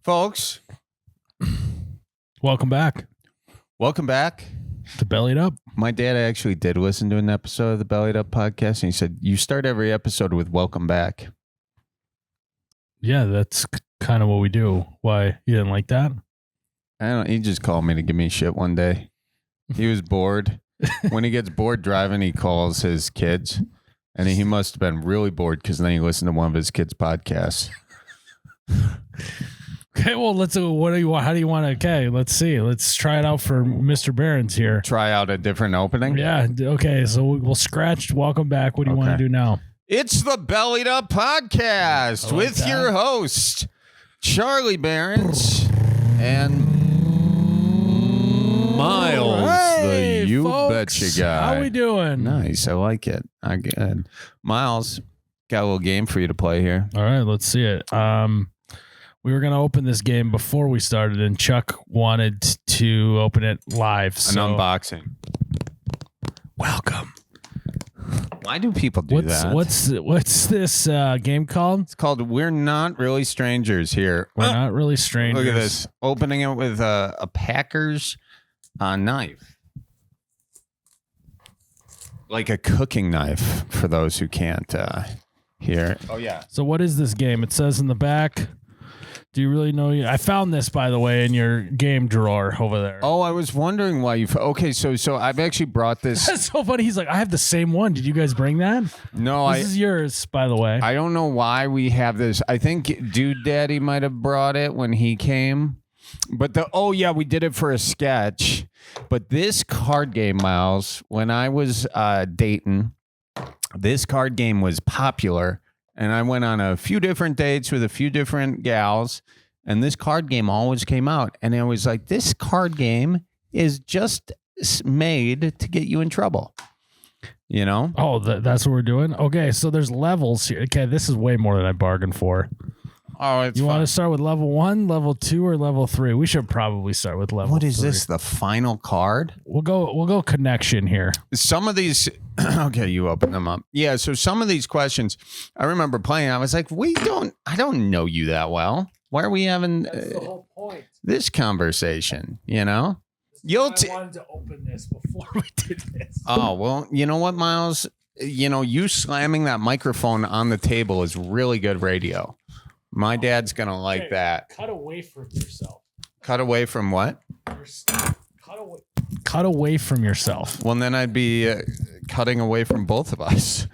Folks, Welcome back welcome back. to Bellied Up. My dad actually did listen to an episode of the Bellied Up podcast, and he said, you start every episode with welcome back. Yeah, that's kind of what we do. Why? You didn't like that? I don't. He just called me to give me shit one day. He was bored. When he gets bored driving, he calls his kids, and he must have been really bored because then he listened to one of his kids' podcasts. Okay, well, let's. What do you want? How do you want to? Okay, let's see. Let's try it out for Mr. Berens here. Try out a different opening. Yeah. Okay. So we'll scratch. Welcome back. What do you want to do now? It's the Bellied Up podcast with your host, Charlie Berens and Miles, Hey, the You folks, Betcha guy. How we doing? Nice. I like it. I good. Miles, got a little game for you to play here. All right, let's see it. We were gonna open this game before we started, and Chuck wanted to open it live. An So unboxing. welcome. Why do people do that? What's this game called? It's called We're Not Really Strangers here. We're not really strangers. Look at this. Opening it with a Packers knife. Like a cooking knife for those who can't hear. Oh, yeah. So what is this game? It says in the back. Do you really know? I found this, by the way, in your game drawer over there. Oh, I was wondering why you... Okay, so I've actually brought this... That's so funny. He's like, I have the same one. Did you guys bring that? No, This is yours, by the way. I don't know why we have this. I think Dude Daddy might have brought it when he came. But we did it for a sketch. But this card game, Miles, when I was dating, this card game was popular. And I went on a few different dates with a few different gals. And this card game always came out. And I was like, this card game is just made to get you in trouble. You know? Oh, that's what we're doing? Okay, so there's levels here. Okay, this is way more than I bargained for. Oh, it's You fun. want to start with level 1, level 2, or level 3? We should probably start with level 3. What is this? The final card? We'll go connection here. Some of these, okay, you open them up. Yeah, so some of these questions, I remember playing. I was like, I don't know you that well. Why are we having That's the whole point. this conversation? You know, I wanted to open this before we did this. Oh well, you know what, Miles? You slamming that microphone on the table is really good radio. My dad's gonna like that. Cut away from yourself. Cut away from what? Cut away from yourself. Well, then I'd be cutting away from both of us.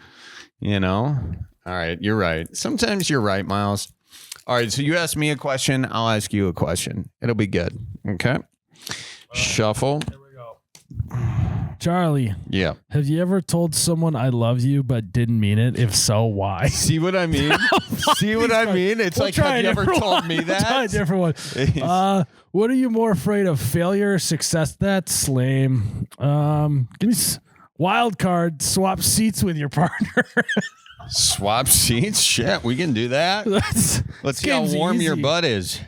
You know? All right, you're right. Sometimes you're right, Miles. All right, so you ask me a question, I'll ask you a question. It'll be good. Okay? Shuffle. Here we go. Charlie, Yeah. have you ever told someone I love you but didn't mean it? If so, why? See what I mean? See what I mean? It's We'll like, try have a you ever different told one. me We'll try a that? different one. What are you more afraid of, failure or success? That's lame. Give me wild card. Swap seats with your partner. Swap seats? Shit, we can do that. Let's see how game's warm your easy. butt is.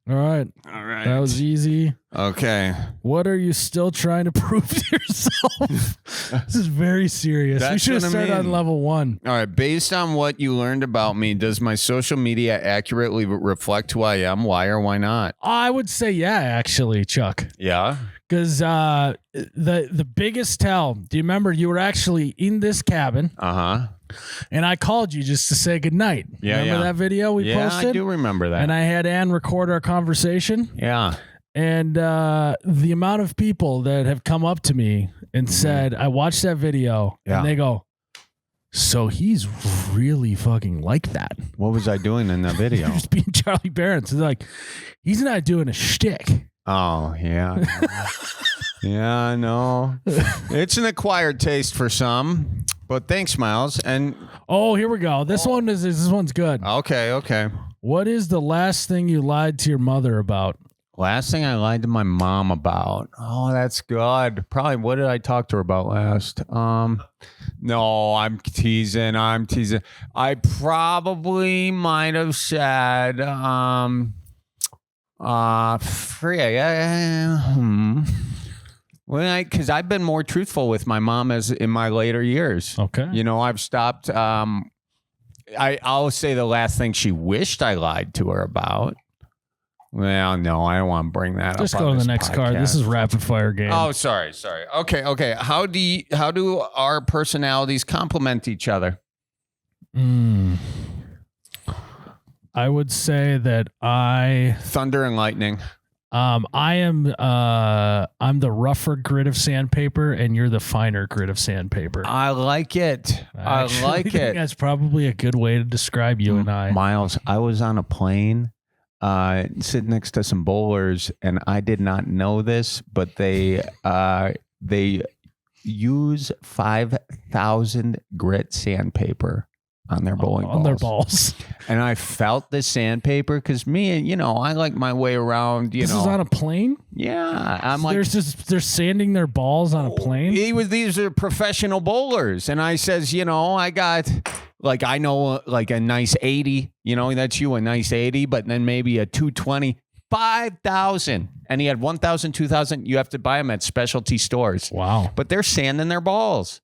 All right. All right. That was easy. Okay. What are you still trying to prove to yourself? This is very serious. We That's should have what I started on mean. level 1. All right. Based on what you learned about me, does my social media accurately reflect who I am? Why or why not? I would say yeah, actually, Chuck. Yeah. Because the biggest tell, do you remember you were actually in this cabin Uh-huh. and I called you just to say goodnight? Yeah, Remember yeah. that video we Yeah, posted? I do remember that. And I had Ann record our conversation. Yeah. And the amount of people that have come up to me and said, I watched that video, Yeah. and they go, so he's really fucking like that. What was I doing in that video? Just being Charlie Berens. It's like, he's not doing a shtick. Oh, yeah. Yeah, I know. It's an acquired taste for some, but thanks, Miles. And Oh, here we go. This one's good. okay. What is the last thing you lied to your mother about? Last thing I lied to my mom about. Oh, that's good. Probably what did I talk to her about last? No, I'm teasing. I probably might have said well, because I've been more truthful with my mom as in my later years. Okay. You know, I've stopped I'll say the last thing she wished I lied to her about. Well, no, I don't want to bring that Just up. go on to the this next card. This podcast. is rapid fire game. Oh, sorry. Okay. How do our personalities complement each other? I would say that Thunder and lightning. I'm the rougher grit of sandpaper, and you're the finer grit of sandpaper. I like it. I like it. That's probably a good way to describe you and I. Miles, I was on a plane sitting next to some bowlers, and I did not know this, but they use 5,000 grit sandpaper on their bowling balls. On their balls. And I felt the sandpaper because I like my way around, This is on a plane? Yeah. I'm like, they're sanding their balls on a plane? These are professional bowlers. And I says, I got I know like a nice 80, that's you, a nice 80, but then maybe a 220, 5,000. And he had 1,000, 2,000. You have to buy them at specialty stores. Wow. But they're sanding their balls.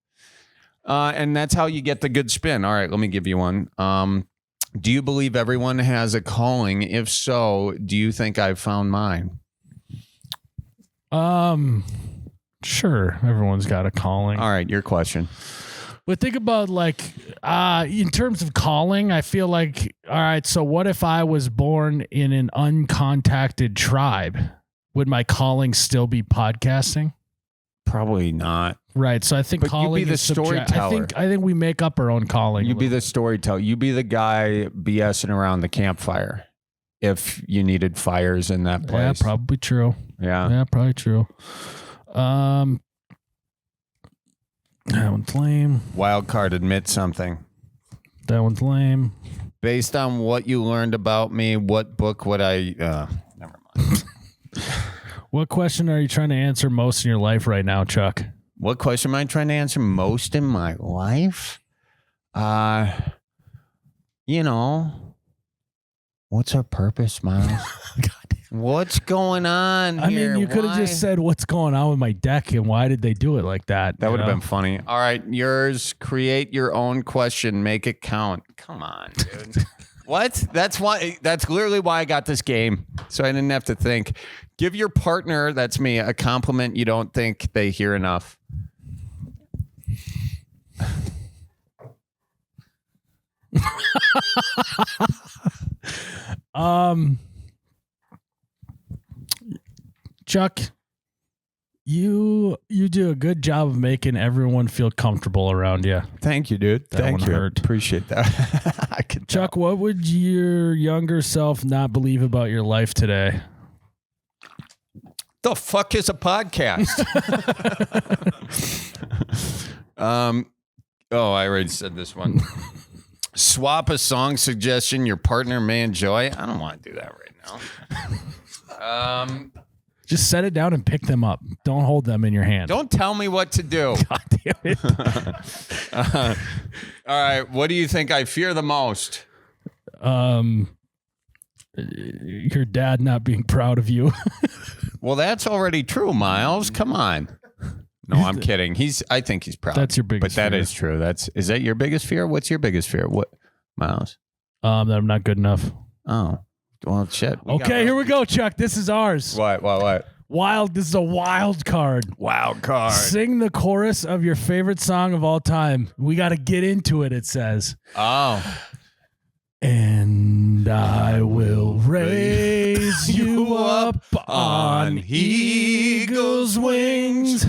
And that's how you get the good spin. All right, let me give you one. Do you believe everyone has a calling? If so, do you think I've found mine? Sure. Everyone's got a calling. All right, your question. But think about in terms of calling, I feel like, all right, so what if I was born in an uncontacted tribe? Would my calling still be podcasting? Probably not. Right. So I think But calling you'd be the is storyteller. I think we make up our own calling. You be the storyteller. You be the guy BSing around the campfire if you needed fires in that place. Yeah, probably true. Yeah, probably true. That one's lame. Wild card, admit something. That one's lame. Based on what you learned about me, what book would I... never mind. What question are you trying to answer most in your life right now, Chuck? What question am I trying to answer most in my life? What's our purpose, Miles? What's going on here? I mean, you could have just said, what's going on with my deck and why did they do it like that? That would have been funny. All right, yours. Create your own question. Make it count. Come on, dude. What? That's literally why I got this game. So I didn't have to think. Give your partner, that's me, a compliment you don't think they hear enough. Chuck, you do a good job of making everyone feel comfortable around you. Thank you, dude. Thank you. Hurt. Appreciate that. I could Chuck, what would your younger self not believe about your life today? The fuck is a podcast? I already said this one. Swap a song suggestion your partner may enjoy. I don't want to do that right now. Just set it down and pick them up. Don't hold them in your hand. Don't tell me what to do. God damn it. All right. What do you think I fear the most? Your dad not being proud of you. Well, that's already true, Miles. Come on. No, I'm kidding. I think he's proud. That's your biggest fear. But that fear. is true. Is that your biggest fear? What's your biggest fear? What, Miles? That I'm not good enough. Oh, well, shit. Okay, here we go, Chuck. This is ours. What? Wild. This is a wild card. Wild card. Sing the chorus of your favorite song of all time. We got to get into it, it says. Oh. And I will raise you up on eagle's wings.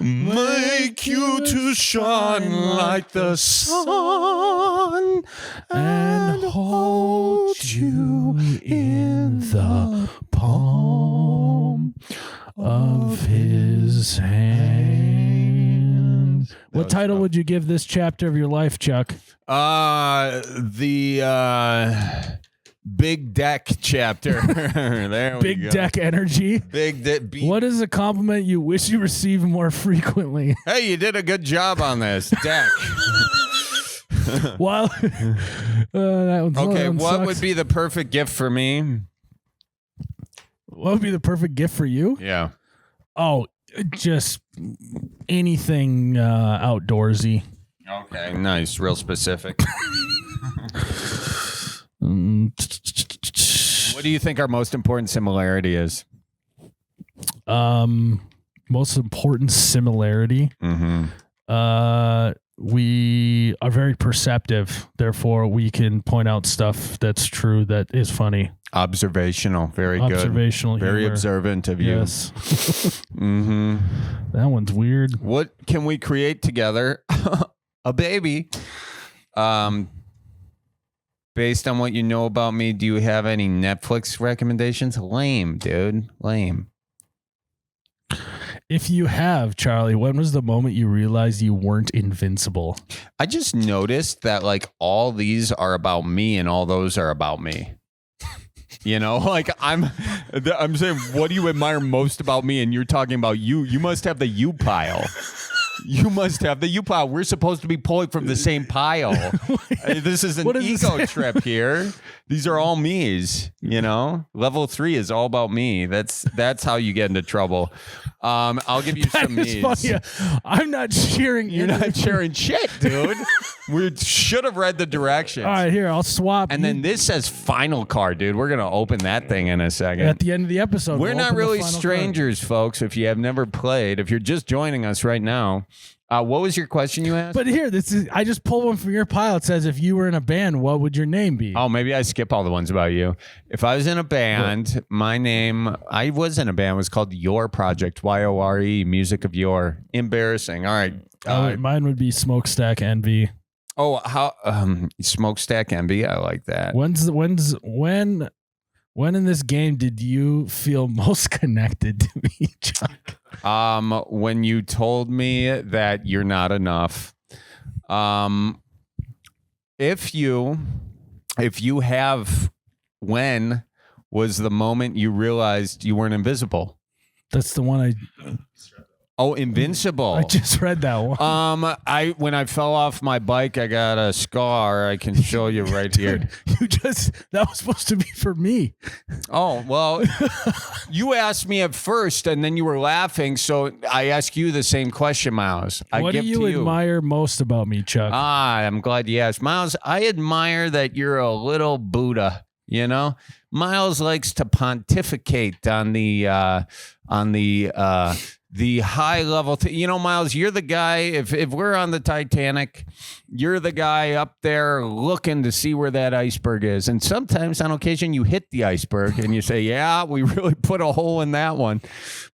Make you to shine like the sun And hold you in the palm of his hand. What title would you give this chapter of your life, Chuck? The Big Deck chapter. There we Big go. Deck Energy. Big Deck. What is a compliment you wish you received more frequently? Hey, you did a good job on this deck. Well, Okay, what sucks. would be the perfect gift for me? What would be the perfect gift for you? Yeah. Oh, Just anything outdoorsy. Okay, nice, real specific. What do you think our most important similarity is? Most important similarity. We are very perceptive. Therefore, we can point out stuff that's true that is funny. Observational. Very good. Observational. Very humor. observant of you. Yes. That one's weird. What can we create together? A baby. Based on what you know about me, do you have any Netflix recommendations? Lame, dude. Lame. If you have, Charlie, when was the moment you realized you weren't invincible? I just noticed that like all these are about me and all those are about me. You know, like I'm saying, what do you admire most about me? And you're talking about you. You must have the you pile. You must have the you pile. We're supposed to be pulling from the same pile. This is an ego trip here. These are all me's, you know. Level 3 is all about me. That's how you get into trouble. I'll give you some me's. Funny. I'm not cheering. You're not sharing shit, dude. We should have read the directions. All right, here, I'll swap. And then this says final card, dude. We're going to open that thing in a second. At the end of the episode. We're not really strangers, folks, if you have never played. If you're just joining us right now. What was your question you asked? But here, I just pulled one from your pile. It says, if you were in a band, what would your name be? Oh, maybe I skip all the ones about you. If I was in a band, my name, I was in a band, was called Your Project, Yore, Music of Your. Embarrassing. All right. Mine would be Smokestack Envy. Oh, how Smokestack Envy. I like that. When in this game did you feel most connected to me, Chuck? When you told me that you're not enough. If you have, when was the moment you realized you weren't invisible? That's the one Oh, invincible. I just read that one. When I fell off my bike, I got a scar. I can show you right here. That was supposed to be for me. Oh, well, you asked me at first and then you were laughing. So I ask you the same question, Miles. What do you admire most about me, Chuck? I'm glad you asked. Miles, I admire that you're a little Buddha, you know? Miles likes to pontificate on the high level. You know, Miles, you're the guy, if we're on the Titanic, you're the guy up there looking to see where that iceberg is. And sometimes on occasion you hit the iceberg and you say, yeah, we really put a hole in that one.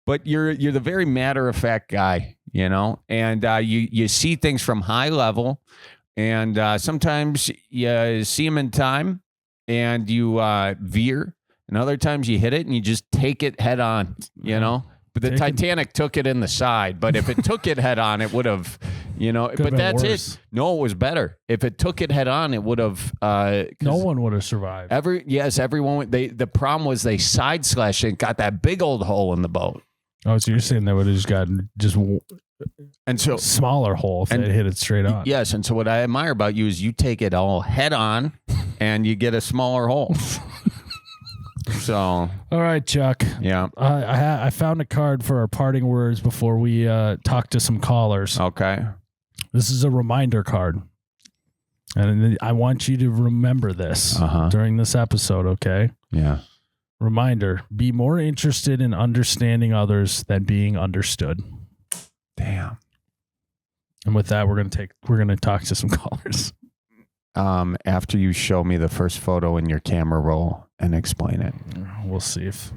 But you're the very matter of fact guy, you know, and you see things from high level, and sometimes you see them in time and you veer, and other times you hit it and you just take it head on, you know. But the Titanic took it in the side. But if it took it head on, it would have, you know. But that's it. No, it was better. If it took it head on, it would have. No one would have survived. Everyone. The problem was they side slashed and got that big old hole in the boat. Oh, so you're saying they would have just gotten and so smaller hole if they hit it straight on. Yes, and so what I admire about you is you take it all head on, and you get a smaller hole. So, all right, Chuck. Yeah, I found a card for our parting words before we talk to some callers. Okay, this is a reminder card, and I want you to remember this during this episode. Okay? Yeah. Reminder: be more interested in understanding others than being understood. Damn. And with that, we're gonna talk to some callers. After you show me the first photo in your camera roll and explain it. We'll see if.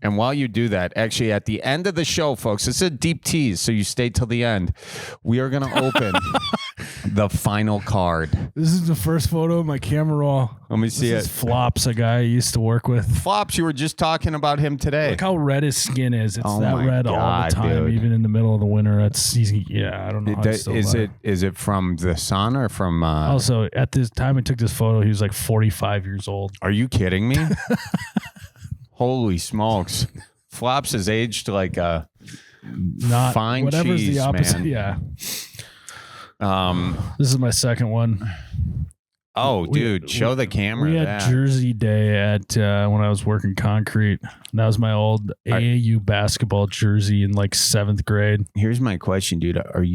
And while you do that, actually at the end of the show, folks, this is a deep tease, so you stay till the end. We are going to open the final card. This is the first photo of my camera roll. Let me see this is Flops, a guy I used to work with. Flops, you were just talking about him today. Look how red his skin is. It's that red all the time, dude. Even in the middle of the winter. I don't know. Is it from the sun or from... Also, at this time I took this photo, he was like 45 years old. Are you kidding me? Holy smokes. Flops has aged like a fine cheese, the opposite, man. Yeah. This is my second one. Oh, dude, show the camera. We had Jersey Day at when I was working concrete. That was my old AAU basketball jersey in like 7th grade. Here's my question, dude. Are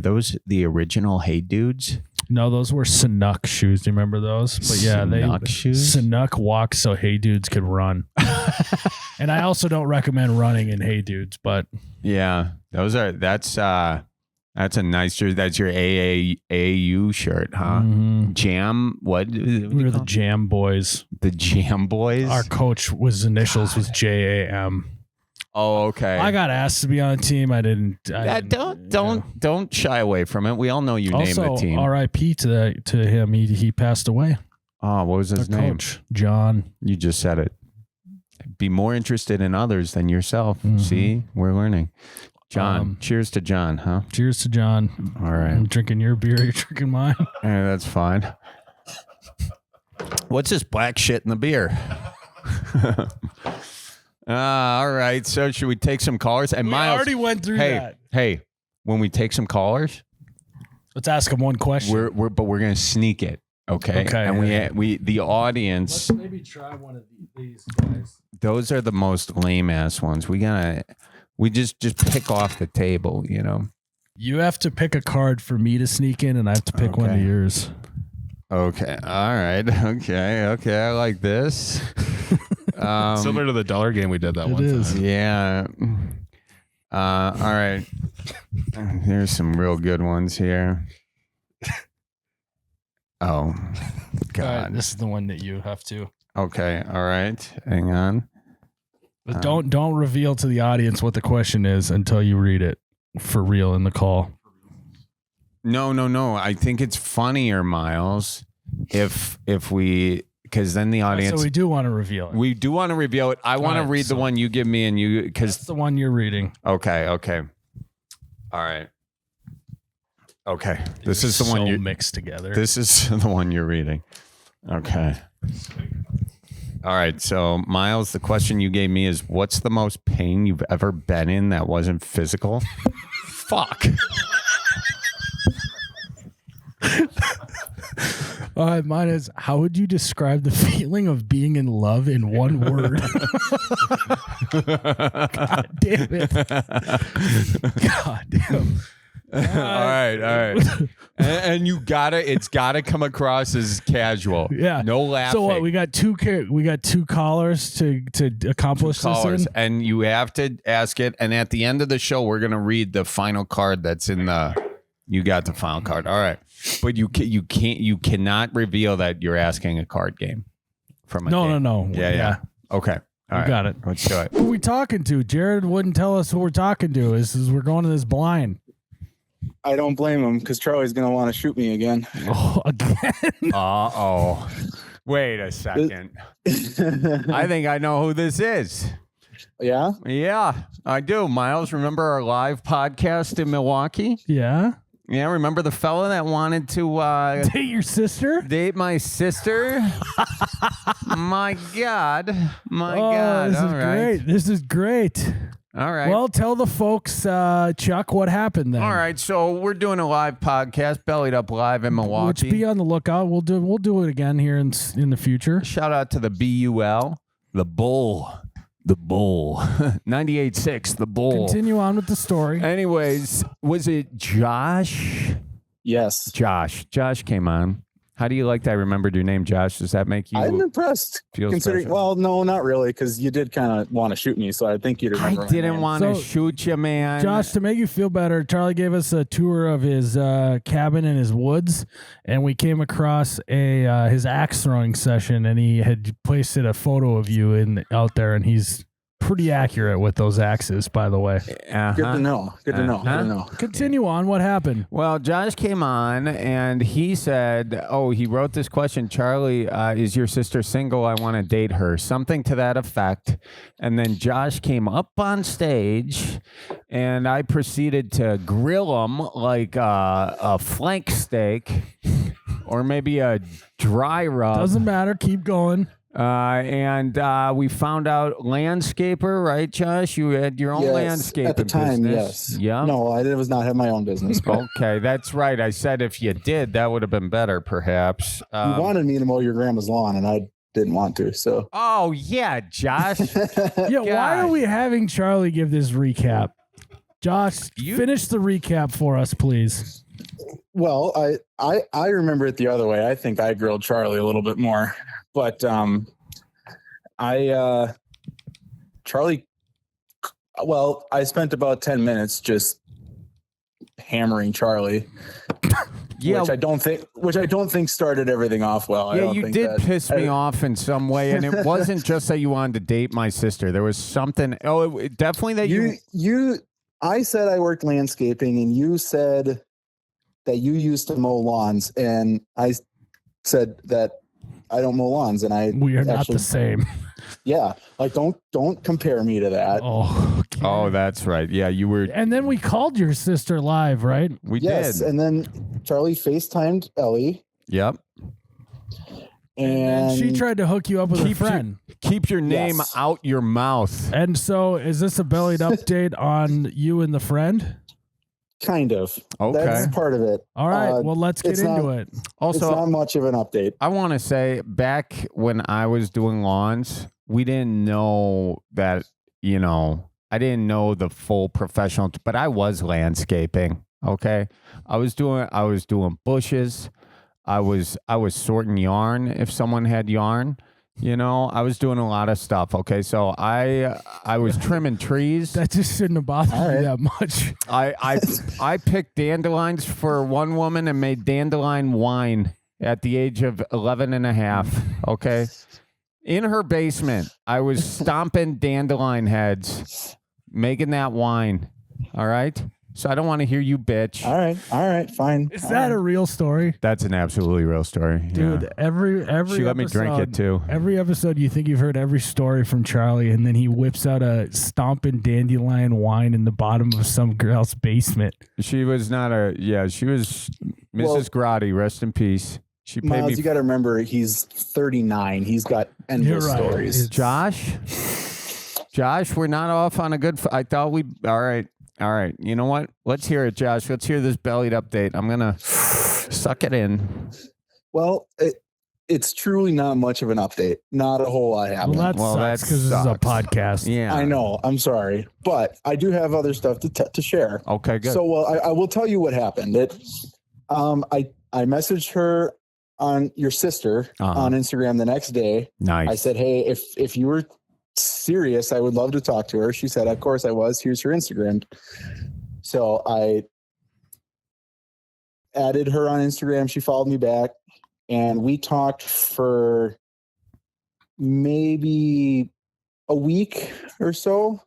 those the original Hey Dudes? No, those were Sanuk shoes. Do you remember those? But yeah, Sanuk shoes? Sanuk walked so Hey Dudes could run. And I also don't recommend running in Hey Dudes, but yeah, that's a nice shirt. That's your AAU shirt, huh? Mm-hmm. Jam? What? We were the Jam Boys. The Jam Boys? Our coach was initials was JAM. Oh, okay. I got asked to be on a team. I didn't. Don't shy away from it. We all know you named the team. R.I.P. to him. He passed away. Oh, what was his name? Coach, John. You just said it. Be more interested in others than yourself. Mm-hmm. See, we're learning. John, cheers to John, huh? Cheers to John. All right. I'm drinking your beer. You're drinking mine. That's fine. What's this black shit in the beer? All right. So should we take some callers? And we already went through that. Hey, when we take some callers, let's ask them one question. We're going to sneak it. Okay. Okay. And we the audience. Let's maybe try one of these guys. Those are the most lame ass ones. We just pick off the table, you know. You have to pick a card for me to sneak in, and I have to pick one of yours. Okay. All right. Okay. I like this. Similar to the dollar game we did that one time. Yeah. All right. There's some real good ones here. Oh, God. All right, this is the one that you have to. Okay. All right. Hang on. But don't reveal to the audience what the question is until you read it for real in the call. No. I think it's funnier, Miles, if we, because then the audience. So we do want to reveal it. We do want to reveal it. I want to read the one you give me, and you because that's the one you're reading. Okay. All right. Okay. This is the one you mixed together. This is the one you're reading. Okay. All right. So, Miles, the question you gave me is, what's the most pain you've ever been in that wasn't physical? Fuck. All right. Mine is, how would you describe the feeling of being in love in one word? God damn it. God damn. All right. And it's gotta come across as casual. Yeah. No laughing. So what? We got two callers to accomplish this in? And you have to ask it. And at the end of the show, we're gonna read the final card that's in the. You got the final card. All right, but you cannot reveal that you're asking a card game from a game. No. Yeah. Okay. All right. Got it. Let's do it. Who are we talking to? Jared wouldn't tell us who we're talking to. This is we're going to this blind. I don't blame him because Charlie's going to want to shoot me again. Oh, again? Uh-oh. Wait a second. I think I know who this is. Yeah? Yeah, I do. Miles, remember our live podcast in Milwaukee? Yeah. Yeah, remember the fella that wanted to date your sister? Date my sister? My God. This is great. This is great. All right. Well, tell the folks, Chuck, what happened then. All right. So we're doing a live podcast, Bellied Up Live in Milwaukee. Which be on the lookout. We'll do it again here in the future. Shout out to the BUL, the Bull. The Bull. 98.6, the Bull. Continue on with the story. Anyways, was it Josh? Yes. Josh came on. How do you like that I remembered your name, Josh? Does that make you I'm impressed. Considering, special? well, no, not really, because you did kind of want to shoot me, so I think you'd remember. I didn't want to shoot you, man. Josh, to make you feel better, Charlie gave us a tour of his cabin in his woods, and we came across his axe throwing session, and he had pasted a photo of you out there, and he's pretty accurate with those axes, by the way. Good to know. Good to know. Continue on. What happened? Well, Josh came on and he said, he wrote this question, Charlie, is your sister single? I want to date her. Something to that effect. And then Josh came up on stage and I proceeded to grill him like a flank steak or maybe a dry rub. Doesn't matter. Keep going. And we found out landscaper, right, Josh? You had your own landscaping at the time. business. Yes. Yeah. No, I was not have my own business. But Okay, that's right. I said if you did, that would have been better, perhaps. you wanted me to mow your grandma's lawn, and I didn't want to. So. Oh yeah, Josh. Yeah, why are we having Charlie give this recap? Josh, finish the recap for us, please. Well, I remember it the other way. I think I grilled Charlie a little bit more, but Charlie. Well, I spent about 10 minutes just hammering Charlie. Yeah, which I don't think started everything off well. Yeah, you did piss me off in some way, and it wasn't just that you wanted to date my sister. There was something. Oh, definitely that you. I said I worked landscaping, and you said that you used to mow lawns, and I said that I don't mow lawns, and we are not the same. Yeah, like don't compare me to that. Oh, okay. Oh, that's right. Yeah, you were. And then we called your sister live, right? We did. And then Charlie FaceTimed Ellie. Yep. And she tried to hook you up with a friend. Keep your name out your mouth. And so, is this a Bellied update on you and the friend? Kind of. Okay. That's part of it. All right. Well, let's get into it. Also, it's not much of an update. I want to say back when I was doing lawns, we didn't know that, I didn't know the full professional, but I was landscaping. Okay. I was doing bushes. I was sorting yarn if someone had yarn. I was doing a lot of stuff. Okay, so I was trimming trees. That just shouldn't have bothered me that much. I picked dandelions for one woman and made dandelion wine at the age of 11 and a half. Okay, in her basement, I was stomping dandelion heads, making that wine. All right. So I don't want to hear you bitch. All right, fine. Is that a real story? That's an absolutely real story. Dude, yeah. every She let me drink it too. Every episode you think you've heard every story from Charlie, and then he whips out a stomping dandelion wine in the bottom of some girl's basement. She was she was Mrs. Grotti, rest in peace. She paid Miles, me. you got to remember, he's 39. He's got endless stories. Josh, we're not off on a good. I thought we. All right. You know what? Let's hear it, Josh. Let's hear this Bellied update. I'm gonna suck it in. Well, it's truly not much of an update. Not a whole lot happening. Well, that's because this is a podcast. Yeah, I know. I'm sorry, but I do have other stuff to share. Okay, good. So, I will tell you what happened. I messaged her on your sister on Instagram the next day. Nice. I said, hey, if you were serious, I would love to talk to her. She said, of course I was. Here's her Instagram. So I added her on Instagram. She followed me back, and we talked for maybe a week or so.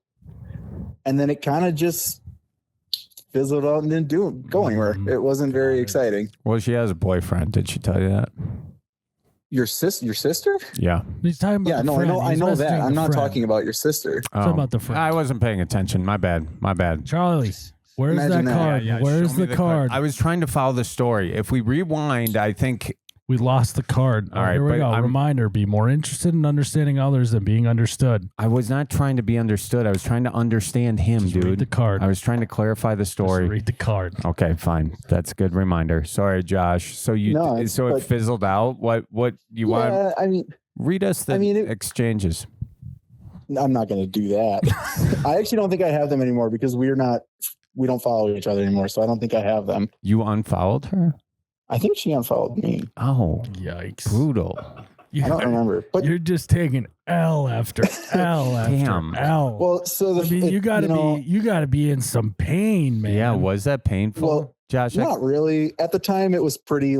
And then it kind of just fizzled out and didn't go anywhere. It wasn't very exciting. Well, she has a boyfriend. Did she tell you that? Your sister? Yeah. He's talking about the friend. I know that. I'm not talking about your sister. Talking about the friend. I wasn't paying attention. My bad. Charlie, where's Imagine that that. card? Yeah, Where's show me the card? I was trying to follow the story. If we rewind, I think We lost the card. All right, here we but go. Reminder, be more interested in understanding others than being understood. I was not trying to be understood. I was trying to understand him, Just dude. read the card. I was trying to clarify the story. Just read the card. Okay, fine. That's a good reminder. Sorry, Josh. So it fizzled out. What you want? Yeah, I mean, Read us the exchanges. I'm not going to do that. I actually don't think I have them anymore because we don't follow each other anymore. So I don't think I have them. You unfollowed her? I think she unfollowed me. Oh, yikes. brutal. I don't remember. But you're just taking L after L after Damn. L. Well, so you gotta be in some pain, man. Yeah, was that painful? Well, Josh, not really. At the time, it was pretty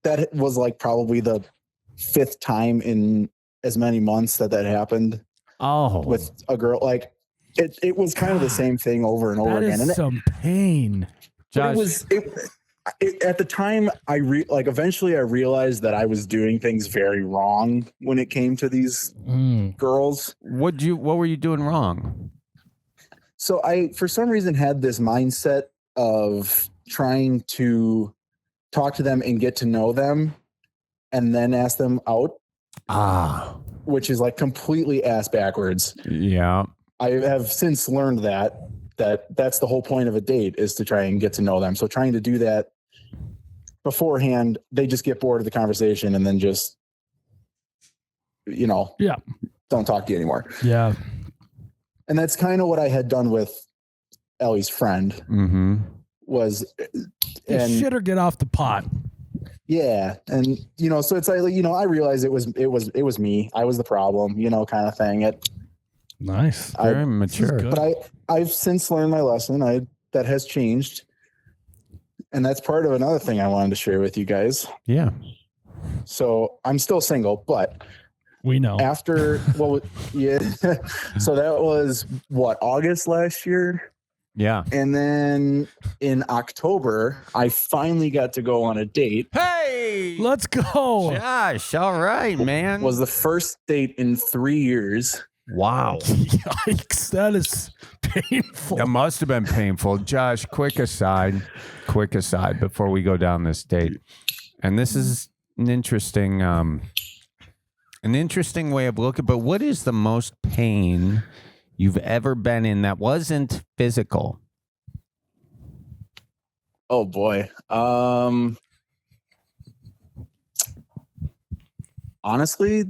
that was probably the 5th time in as many months that happened. Oh, with a girl, it was kind of the same thing over and over again. And some pain. Josh, at the time, eventually I realized that I was doing things very wrong when it came to these girls. What were you doing wrong? So I, for some reason, had this mindset of trying to talk to them and get to know them and then ask them out. which is like completely ass backwards. Yeah. I have since learned that's the whole point of a date, is to try and get to know them. So trying to do that beforehand, they just get bored of the conversation and then just, don't talk to you anymore. Yeah. And that's kind of what I had done with Ellie's friend. Mm-hmm. And shit or get off the pot. Yeah. And, so it's like, I realized it was me. I was the problem, kind of thing. Nice. Very mature. But I've since learned my lesson. That has changed. And that's part of another thing I wanted to share with you guys. Yeah. So I'm still single, but we know after, yeah. So that was August last year. Yeah. And then in October, I finally got to go on a date. Hey, let's go. Josh. All right, man. Was the first date in 3 years. Wow. Yikes. That is painful. That must have been painful. Josh, quick aside before we go down this date. And this is an interesting way of looking, but what is the most pain you've ever been in that wasn't physical? Oh boy. Honestly,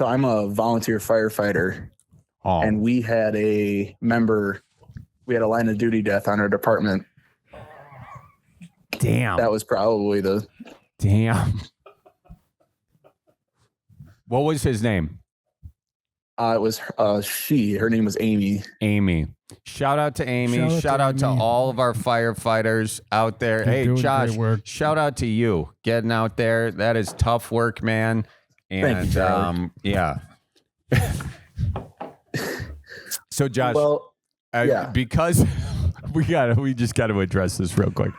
I'm a volunteer firefighter, and we had a line of duty death on our department. Damn. That was probably Damn. What was his name? It was her name was Amy. Amy. Shout out to Amy. Shout out to all of our firefighters out there. Hey, Josh, shout out to you getting out there. That is tough work, man. And thank you, yeah. So Josh, yeah. because we just got to address this real quick.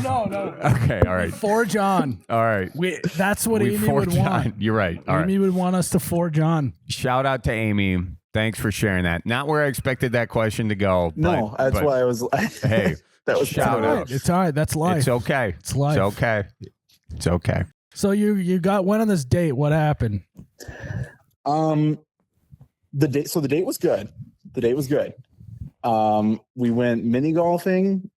No. Okay, all right. Forge on. All right. That's what Amy would want. You're right. All Amy would want us to forge on. Shout out to Amy. Thanks for sharing that. Not where I expected that question to go. No, that's why I was. Hey, that was shout out. It's all right. That's life. It's okay. It's life. It's okay. It's okay. So you went on this date. What happened? The date was good. We went mini golfing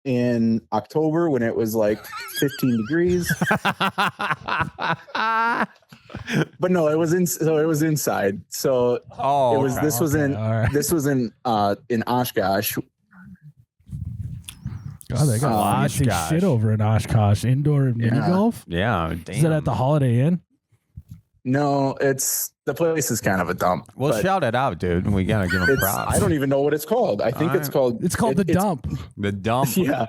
in October when it was like 15 degrees. But no, it was inside. So this was in Oshkosh. God, they got fancy shit over in Oshkosh. Indoor mini golf? Yeah. Damn. Is it at the Holiday Inn? No, the place is kind of a dump. Well, shout it out, dude. We gotta give them props. I don't even know what it's called. I think it's called the dump. The dump. Yeah.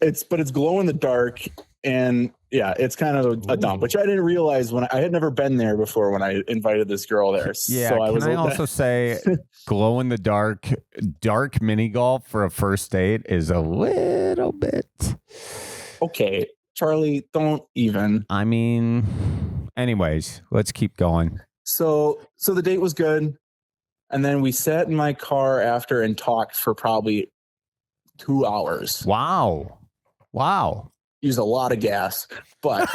It's glow in the dark, and yeah, it's kind of a dump, which I didn't realize when I had never been there before when I invited this girl there. Yeah. So I also say glow in the dark mini golf for a first date is a little bit okay. Charlie, don't even. I mean, anyways, let's keep going. So the date was good. And then we sat in my car after and talked for probably 2 hours. Wow. Used a lot of gas, but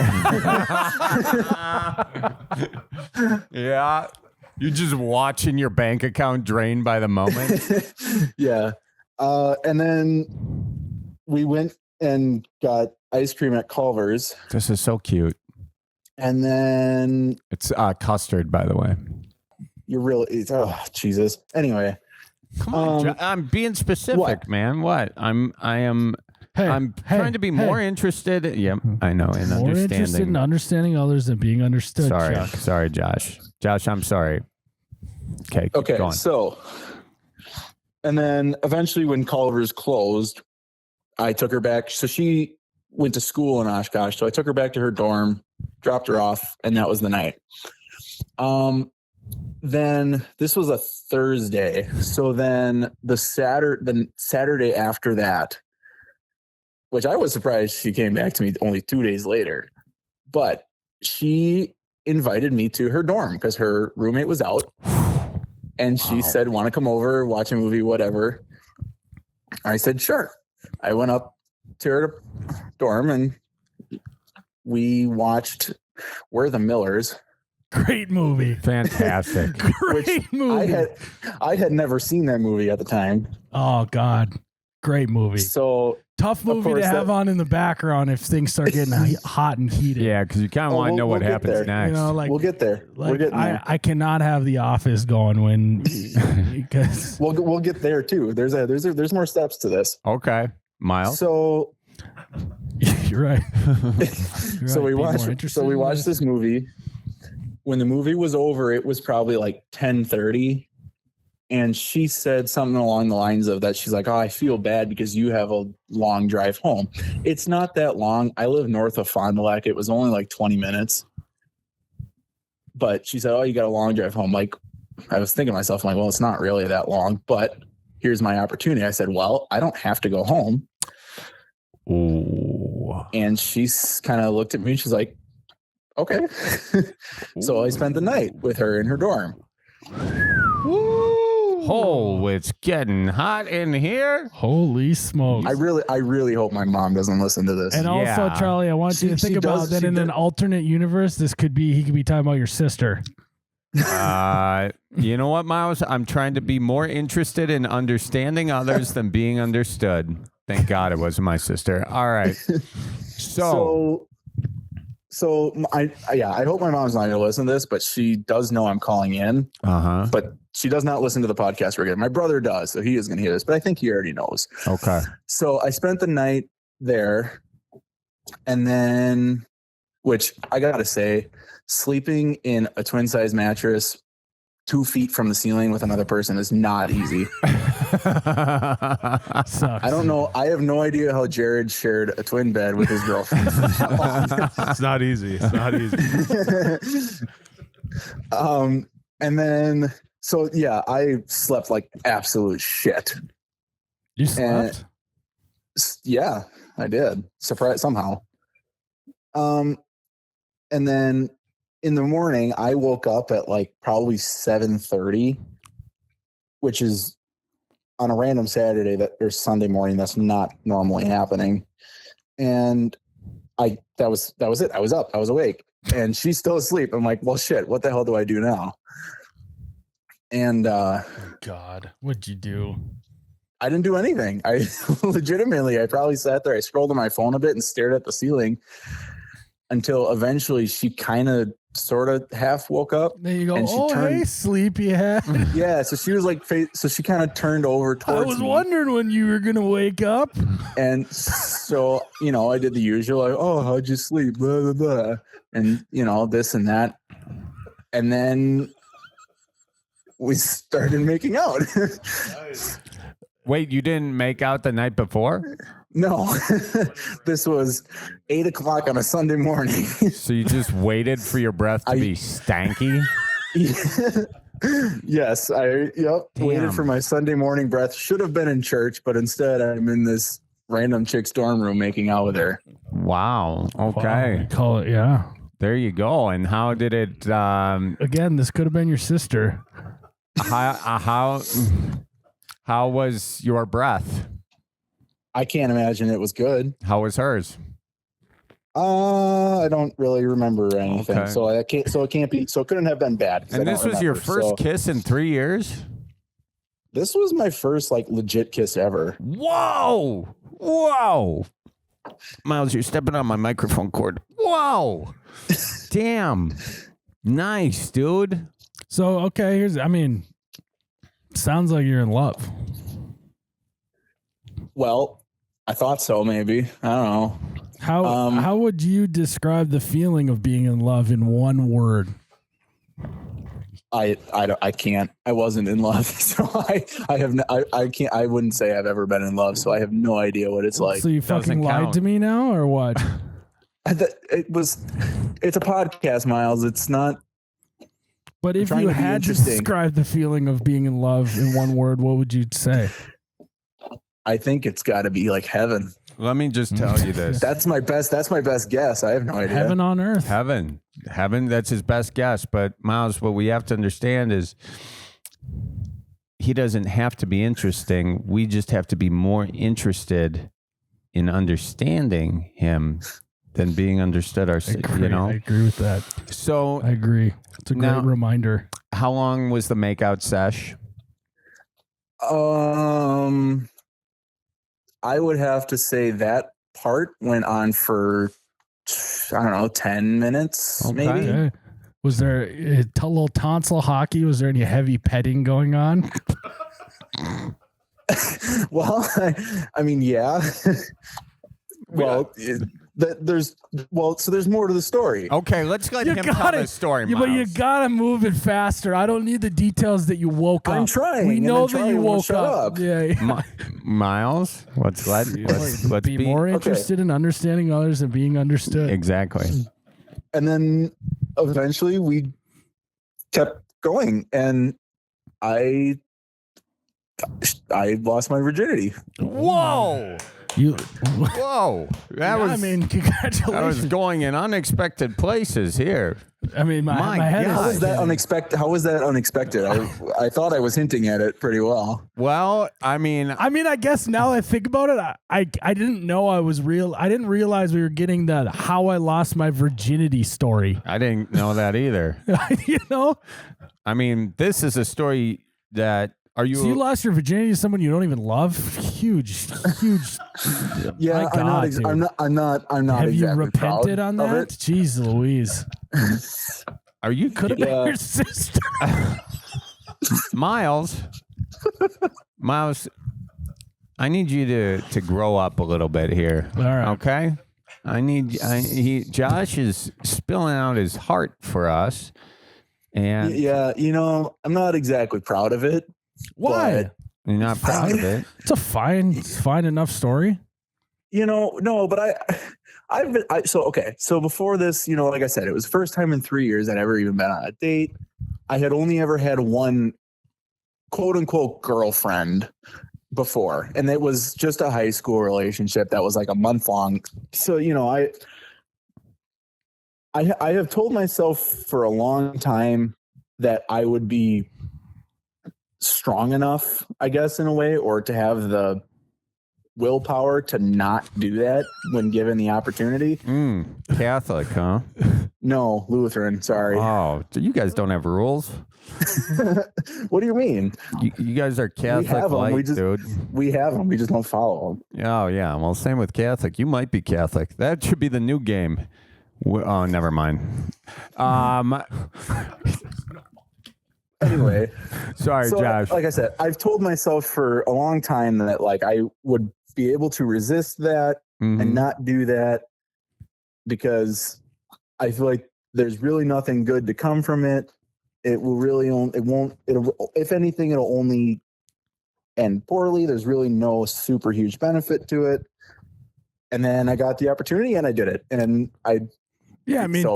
yeah. You're just watching your bank account drain by the moment. Yeah. And then we went and got ice cream at Culver's. This is so cute. And then it's custard, by the way. Oh, Jesus. Anyway. Come on, I'm being specific, what? Man. What? I'm trying to be more interested. Yeah, I know. In more understanding. Interested in understanding others than being understood. Sorry, Josh. Josh, I'm sorry. Okay. Okay. Going. So, and then eventually, when Culver's closed, I took her back. So she went to school in Oshkosh. So I took her back to her dorm, dropped her off, and that was the night. Then this was a Thursday. So then the Saturday after that, which I was surprised she came back to me only 2 days later, but she invited me to her dorm because her roommate was out, and she said, "Want to come over, watch a movie, whatever?" I said, "Sure." I went up to her dorm and we watched We're the Millers. Great movie. Fantastic. Great movie. I had never seen that movie at the time. Oh God. Great movie. So Tough movie course to have on in the background if things start getting hot and heated. Yeah, because you kind of want to know what happens there. next. You know, like we'll get there. like We're getting there. I cannot have The Office going when because We'll get there too. There's more steps to this. Okay, Miles. So you're right. so we watched this movie. When the movie was over, it was probably like 10:30. And she said something along the lines of that. She's like, "Oh, I feel bad because you have a long drive home." It's not that long. I live north of Fond du Lac. It was only like 20 minutes. But she said, "Oh, you got a long drive home." Like, I was thinking to myself, I'm like, well, it's not really that long, but here's my opportunity. I said, well, I don't have to go home. Ooh. And she's kind of looked at me and she's like, okay. So I spent the night with her in her dorm. Oh, it's getting hot in here. Holy smokes. I really hope my mom doesn't listen to this. And also, Charlie, I want you to think about that in an alternate universe, he could be talking about your sister. You know what, Miles? I'm trying to be more interested in understanding others than being understood. Thank God it wasn't my sister. All right. So I hope my mom's not going to listen to this, but she does know I'm calling in. Uh-huh. But she does not listen to the podcast regularly. My brother does, so he is going to hear this, but I think he already knows. Okay. So I spent the night there, and then, which I got to say, sleeping in a twin size mattress 2 feet from the ceiling with another person is not easy. Sucks. I don't know. I have no idea how Jared shared a twin bed with his girlfriend. It's not easy. It's not easy. And then, so yeah, I slept like absolute shit. You slept? Yeah, I did. Surprise somehow. And then in the morning, I woke up at like probably 7:30, which is on a random Saturday or Sunday morning. That's not normally happening. And that was it. I was up. I was awake. And she's still asleep. I'm like, well, shit, what the hell do I do now? And God, what'd you do? I didn't do anything. I probably sat there. I scrolled on my phone a bit and stared at the ceiling until eventually she kind of sort of half woke up. There you go. And Hey, sleepyhead. Yeah. So she was like, so she kind of turned over towards me. I was wondering when you were going to wake up. And so, I did the usual, like, oh, how'd you sleep? Blah, blah, blah. And, this and that. And then we started making out. Wait, you didn't make out the night before? No, this was 8:00 on a Sunday morning. So you just waited for your breath to be stanky? Yes, waited for my Sunday morning breath. Should have been in church, but instead I'm in this random chick's dorm room making out with her. Wow. Okay. Wow, call it, yeah. There you go. And how did it? Again, this could have been your sister. How was your breath? I can't imagine it was good. How was hers? I don't really remember anything. Okay. So it can't be. So it couldn't have been bad. And this was your first kiss in 3 years? This was my first like legit kiss ever. Whoa! Miles, you're stepping on my microphone cord. Whoa! Damn. Nice, dude. So, okay, sounds like you're in love. Well, I thought so, maybe. I don't know. How would you describe the feeling of being in love in one word? I can't. I wasn't in love, so I can't. I wouldn't say I've ever been in love, so I have no idea what it's like. So you fucking lied to me now, or what? It's a podcast, Miles. It's not. But if you had to describe the feeling of being in love in one word, what would you say? I think it's got to be like heaven. Let me just tell you this. That's my best guess. I have no idea. Heaven on earth. Heaven. That's his best guess. But Miles, what we have to understand is he doesn't have to be interesting. We just have to be more interested in understanding him than being understood. I agree with that. So I agree. It's a great reminder. How long was the makeout sesh? I would have to say that part went on for, I don't know, 10 minutes, maybe. Okay. Was there a little tonsil hockey? Was there any heavy petting going on? Well, I mean, yeah. There's more to the story. Okay, let's let him tell the story, Yeah, Miles. but you gotta move it faster. I don't need the details that you woke up. I'm trying. We know that you woke up. Yeah. Miles, let's be more interested in understanding others and being understood. Exactly. And then eventually we kept going, and I lost my virginity. Whoa. Whoa. That congratulations. I was going in unexpected places here. I mean, my head How was that unexpected? I thought I was hinting at it pretty well. Well, I mean, I guess now that I think about it, I didn't know I was real. I didn't realize we were getting the how I lost my virginity story. I didn't know that either. I mean, this is a story that So you lost your virginity to someone you don't even love? Huge. Yeah, God, I'm not. Have exactly you repented on of that? it. Jeez Louise. Are you Could have been your sister. Miles, I need you to grow up a little bit here. All right. Okay? Josh is spilling out his heart for us. And Yeah, I'm not exactly proud of it. Why? you're not proud of it. It's a fine enough story. No, but so before this, like I said, it was the first time in 3 years I'd ever even been on a date. I had only ever had one quote unquote girlfriend before, and it was just a high school relationship that was like a month long. So, I have told myself for a long time that I would be strong enough, I guess, in a way, or to have the willpower to not do that when given the opportunity. Catholic, huh? No, Lutheran. Sorry. Oh, so you guys don't have rules? What do you mean? You guys are Catholic light, dude. We have them. We just don't follow them. Oh, yeah. Well, same with Catholic. You might be Catholic. That should be the new game. Oh, never mind. Anyway. Sorry, Josh. Like I said, I've told myself for a long time that like I would be able to resist that and not do that because I feel like there's really nothing good to come from it. It will really if anything, it'll only end poorly. There's really no super huge benefit to it. And then I got the opportunity and I did it. And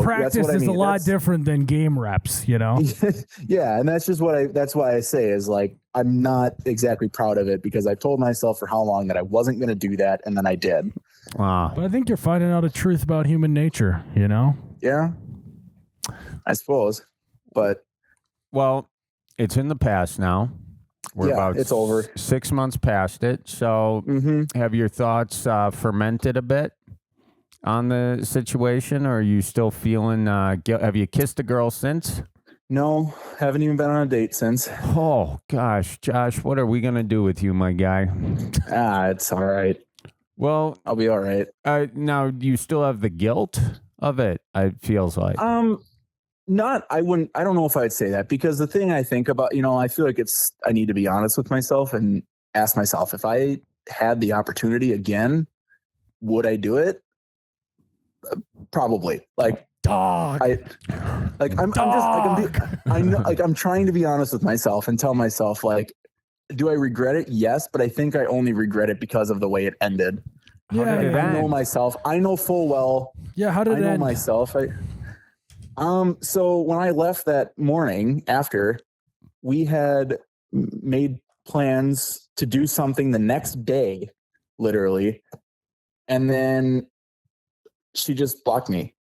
practice is a lot different than game reps, Yeah, and that's why I say is like I'm not exactly proud of it because I told myself for how long that I wasn't going to do that, and then I did. Wow. But I think you're finding out a truth about human nature, Yeah, I suppose. But well, it's in the past now. It's over. 6 months past it. So have your thoughts fermented a bit on the situation, or are you still feeling have you kissed a girl since? No, haven't even been on a date since. Oh gosh, Josh, what are we gonna do with you, my guy? It's all right. Well, I'll be all right. Now you still have the guilt of it, it feels like. I don't know if I'd say that because the thing I think about, I feel like I need to be honest with myself and ask myself if I had the opportunity again, would I do it? Probably. Like dog. I'm trying to be honest with myself and tell myself like, do I regret it? Yes, but I think I only regret it because of the way it ended. How did it end? I know myself. I know full well. Yeah, how did it end? I know myself. So when I left that morning after, we had made plans to do something the next day, literally, and then she just blocked me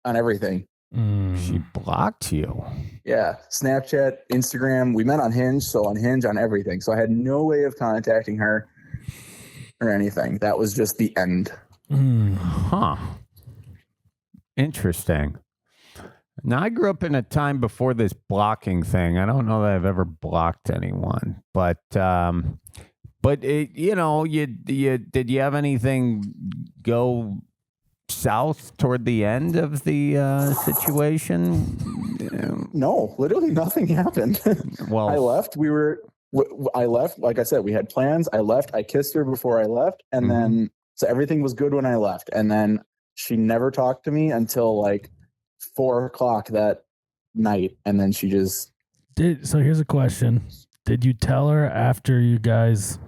on everything. She blocked you? Yeah. Snapchat, Instagram. We met on Hinge. So on Hinge, on everything. So I had no way of contacting her or anything. That was just the end. Huh. Interesting. Now, I grew up in a time before this blocking thing. I don't know that I've ever blocked anyone, but it, did you have anything go south toward the end of the situation? No, literally nothing happened. Well, I left. I left. Like I said, we had plans. I left. I kissed her before I left, and then so everything was good when I left. And then she never talked to me until like 4:00 that night, and then she just So here's a question: did you tell her after you guys,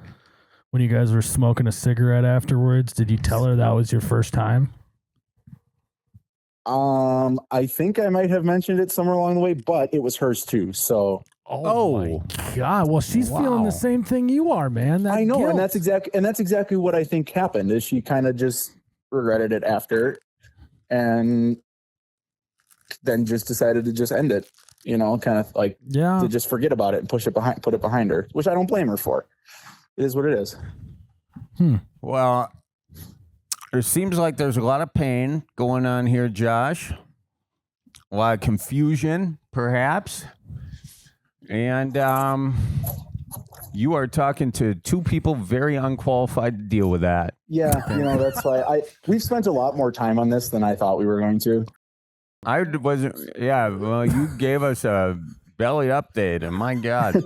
when you guys were smoking a cigarette afterwards? Did you tell her that was your first time? I think I might have mentioned it somewhere along the way, but it was hers too. So Oh my God! Well, she's feeling the same thing you are, man. I know, guilt. and that's exactly what I think happened. Is she kind of just regretted it after, and then just decided to just end it. Kind of like to just forget about it and put it behind her, which I don't blame her for. It is what it is. Well, it seems like there's a lot of pain going on here, Josh. A lot of confusion, perhaps. And you are talking to two people very unqualified to deal with that. Yeah, that's why we've spent a lot more time on this than I thought we were going to. I wasn't. Yeah, well, you gave us a belly update, and my God.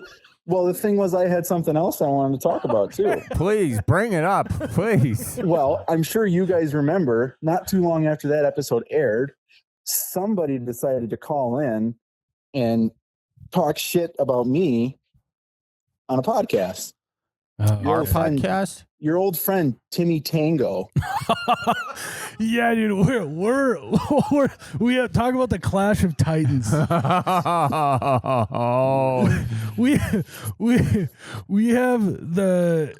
Well, the thing was, I had something else I wanted to talk about too. Please bring it up, please. Well, I'm sure you guys remember, not too long after that episode aired, somebody decided to call in and talk shit about me on a podcast. Our podcast? Your old friend Timmy Tango. Yeah, dude, we have talk about the Clash of Titans. we have the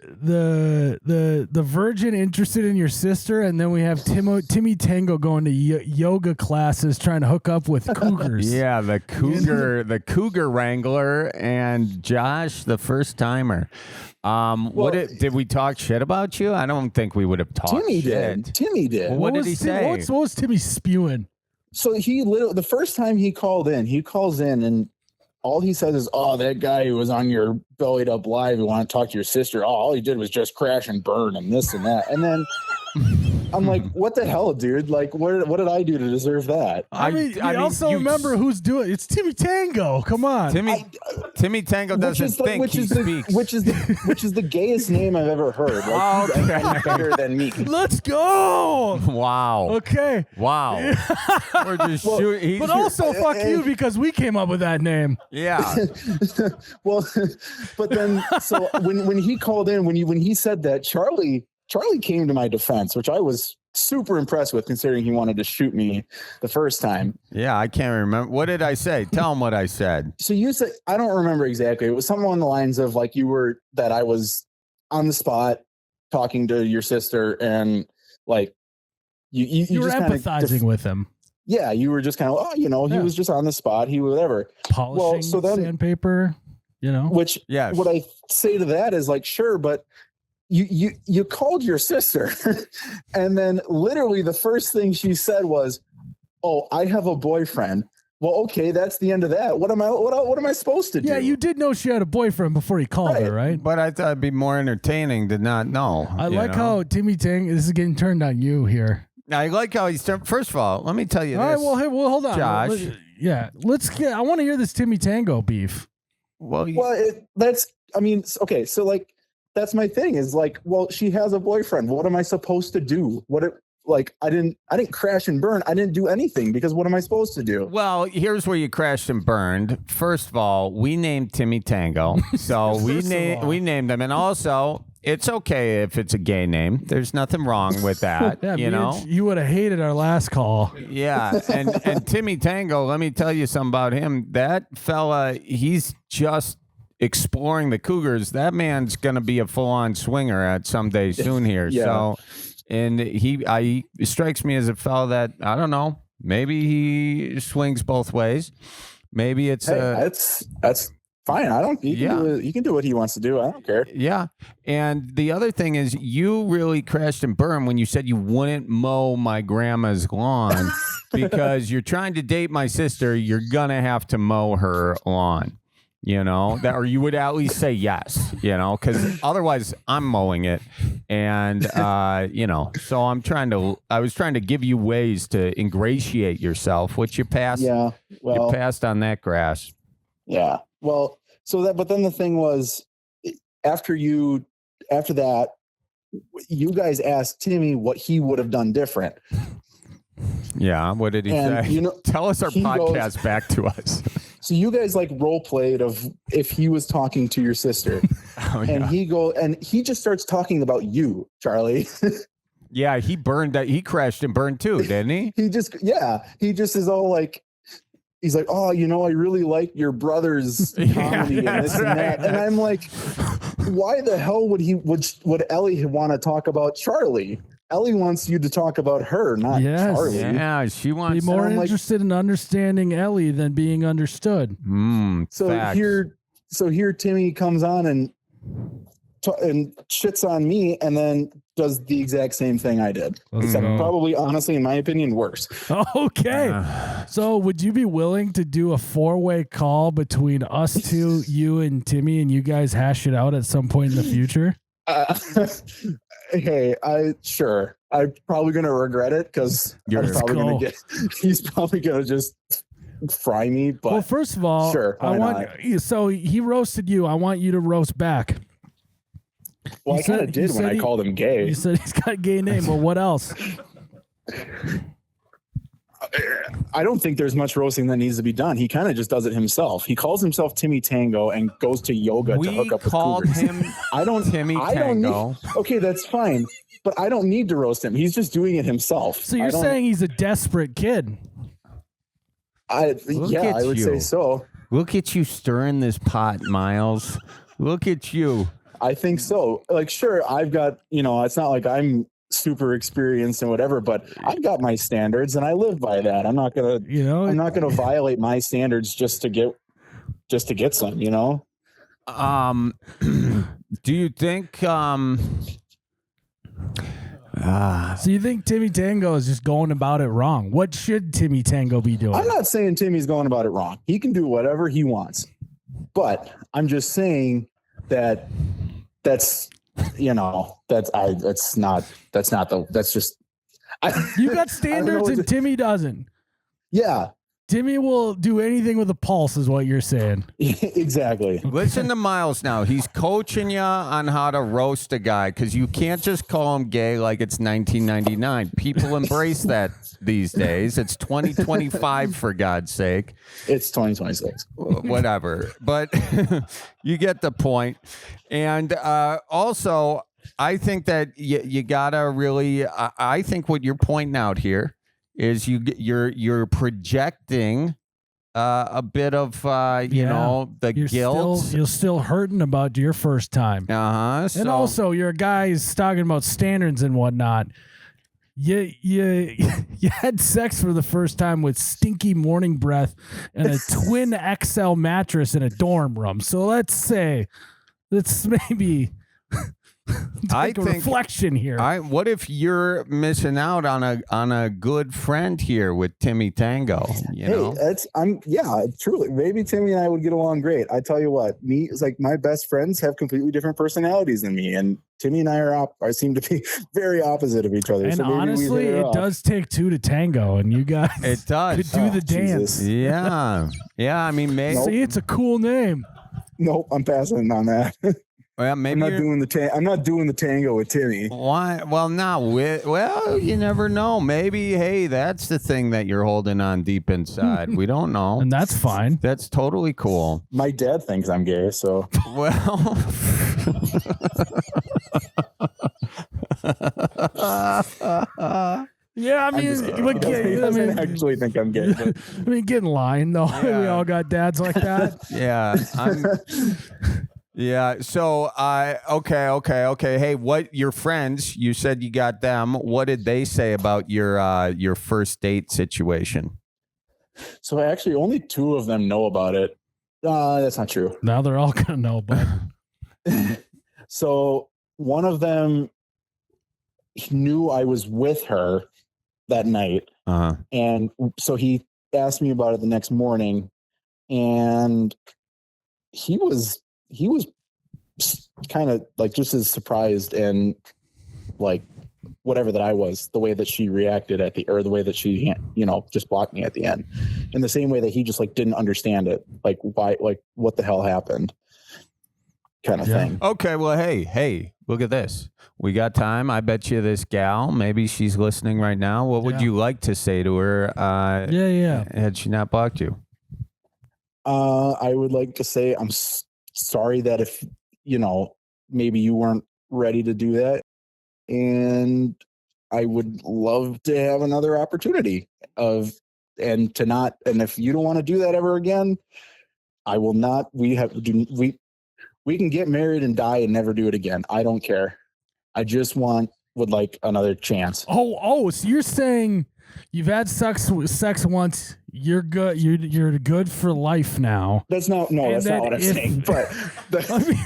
virgin interested in your sister, and then we have Timmy Tango going to yoga classes trying to hook up with cougars. Yeah, the cougar wrangler, and Josh, the first timer. Did we talk shit about you? I don't think we would have talked shit. Timmy did. Well, what did he say? What was Timmy spewing? So the first time he calls in and all he says is, "Oh, that guy who was on your Bellied Up Live who wanted to talk to your sister, all he did was just crash and burn and this and that." And then I'm like, "What the hell, dude? Like, what did I do to deserve that?" I mean, remember who's doing it. It's Timmy Tango. Come on. Timmy Tango doesn't think he speaks. Which is the gayest name I've ever heard. Like, he's better than me. Let's go. Wow. Okay. Wow. We're just shooting. But also, fuck you because we came up with that name. Yeah. Well, but then so when he called in, when he said that, Charlie came to my defense, which I was super impressed with, considering he wanted to shoot me the first time. Yeah, I can't remember. What did I say? Tell him what I said. So you said, I don't remember exactly. It was something along the lines of like that I was on the spot talking to your sister, and like you were just empathizing with him. Yeah, you were just kind of, he was just on the spot. He whatever. Polishing sandpaper, Which, what I say to that is like, sure, but you called your sister, and then literally the first thing she said was, "Oh, I have a boyfriend." Well, okay, that's the end of that. What am I supposed to do? Yeah, you did know she had a boyfriend before he called her, right? But I thought it'd be more entertaining to not know. I like how Timmy Tang. This is getting turned on you here. I like how he's turned. First of all, let me tell you all this. Right, well, hey, hold on, Josh. Let's get. I want to hear this Timmy Tango beef. Okay, so like. That's my thing is like, well, she has a boyfriend. What am I supposed to do? I didn't crash and burn. I didn't do anything because what am I supposed to do? Well, here's where you crashed and burned. First of all, we named Timmy Tango. So we named him. And also, it's okay if it's a gay name. There's nothing wrong with that. Yeah, you would have hated our last call. Yeah. And Timmy Tango, let me tell you something about him. That fella, he's just exploring the cougars. That man's gonna be a full-on swinger at someday soon here. Yeah. So, and he strikes me as a fellow that, I don't know, maybe he swings both ways. Maybe it's that's fine. I don't. He can do what he wants to do. I don't care. Yeah. And the other thing is, you really crashed and burned when you said you wouldn't mow my grandma's lawn because you're trying to date my sister. You're gonna have to mow her lawn. Or you would at least say yes. Because otherwise I'm mowing it, and so I was trying to give you ways to ingratiate yourself, which you passed. Yeah. Well, you passed on that grass. Yeah. Well, but then the thing was, after that, you guys asked Timmy what he would have done different. Yeah. What did he say? Tell us our podcast back to us. So you guys role played of if he was talking to your sister, and he just starts talking about you, Charlie. Yeah. He burned that. He crashed and burned too, didn't he? He just is all he's like, oh, I really like your brother's comedy and this and that. And I'm like, why the hell would Ellie want to talk about Charlie? Ellie wants you to talk about her, not Charlie. Yeah, she wants be more interested in understanding Ellie than being understood. So here Timmy comes on and shits on me, and then does the exact same thing I did. Except probably, honestly, in my opinion, worse. Okay. So would you be willing to do a 4-way call between us two, you and Timmy, and you guys hash it out at some point in the future? Hey, sure. I'm probably going to regret it because he's probably going to just fry me. But well, first of all, sure, so he roasted you. I want you to roast back. Well, I kind of did when I called him gay. You said he's got a gay name. Well, what else? I don't think there's much roasting that needs to be done. He kind of just does it himself. He calls himself Timmy Tango and goes to yoga to hook up with cougars. Him Timmy Tango. Okay, that's fine. But I don't need to roast him. He's just doing it himself. So you're saying he's a desperate kid? I would say so. Look at you stirring this pot, Miles. Look at you. I think so. Sure, I've got, it's not like I'm super experienced and whatever, but I've got my standards and I live by that. I'm not gonna, I'm not gonna violate my standards just to get some, Do you think, So you think Timmy Tango is just going about it wrong? What should Timmy Tango be doing? I'm not saying Timmy's going about it wrong. He can do whatever he wants, but I'm just saying that's you got standards and Timmy doesn't. Yeah. Timmy will do anything with a pulse is what you're saying. Exactly. Listen to Miles now. He's coaching you on how to roast a guy because you can't just call him gay like it's 1999. People embrace that these days. It's 2025, for God's sake. It's 2026. Whatever. But you get the point. And also, I think that you gotta really, I think what you're pointing out here is you're projecting a bit of the guilt. You're still hurting about your first time. And also your guy's talking about standards and whatnot. You had sex for the first time with stinky morning breath and a twin XL mattress in a dorm room. So let's maybe take a reflection here. What if you're missing out on a good friend here with Timmy Tango? Truly. Maybe Timmy and I would get along great. I tell you what, it's like my best friends have completely different personalities than me, and Timmy and I seem to be very opposite of each other. And so honestly, it does take two to tango, and you guys could do the dance. Yeah. I mean, maybe. See, it's a cool name. Nope, I'm passing on that. Well, maybe I'm not doing the tango with Timmy. Why? Well, you never know. Maybe, hey, that's the thing that you're holding on deep inside. We don't know, and that's fine. That's totally cool. My dad thinks I'm gay, so well. Yeah, I mean, he doesn't actually think I'm gay. But. I mean, get in line, though. Yeah. We all got dads like that. Yeah. Yeah. So, okay. Hey, what your friends? You said you got them. What did they say about your first date situation? So actually, only two of them know about it, That's not true. Now they're all gonna know, but So one of them knew I was with her that night. And so he asked me about it the next morning, and he was kind of like just as surprised and like whatever that I was, the way that she reacted the way that she, just blocked me at the end, in the same way that he just like didn't understand it, like why, like what the hell happened, kind of thing. Okay, well, hey, look at this. We got time. I bet you this gal, maybe she's listening right now. What would you like to say to her? Had she not blocked you? I would like to say I'm sorry that if maybe you weren't ready to do that, and I would love to have another opportunity and if you don't want to do that ever again, I will not. We can get married and die and never do it again. I don't care. I just would like another chance. Oh, so you're saying you've had sex once, you're good, you're good for life now. That's not what I'm saying. But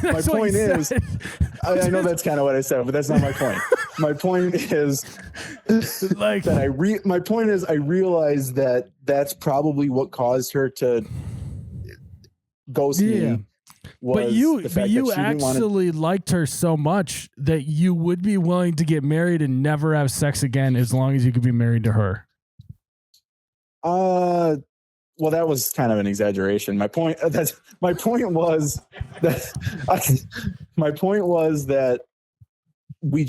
my point is, I know that's kind of what I said, but that's not my point. My point is like that my point is I realized that that's probably what caused her to ghost me. But you actually liked her so much that you would be willing to get married and never have sex again as long as you could be married to her. Well, that was kind of an exaggeration. My point was that we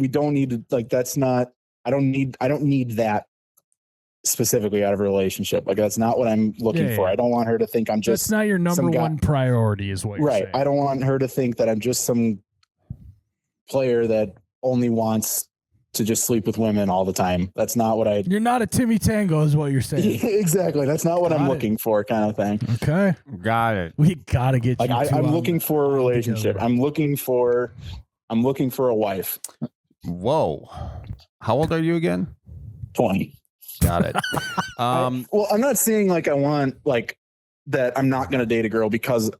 don't need to, like, that's not, I don't need that specifically out of a relationship. Like, that's not what I'm looking for. I don't want her to think I'm just, that's not your number one priority is what you're saying. I don't want her to think that I'm just some player that only wants to just sleep with women all the time. That's not what you're not a Timmy Tango is what you're saying. Exactly. That's not what I'm looking for, kind of thing. Okay. Got it. We gotta get like, you I'm looking for a relationship. Together. I'm looking for a wife. Whoa. How old are you again? 20. Got it. Well, I'm not saying like I want like that. I'm not going to date a girl because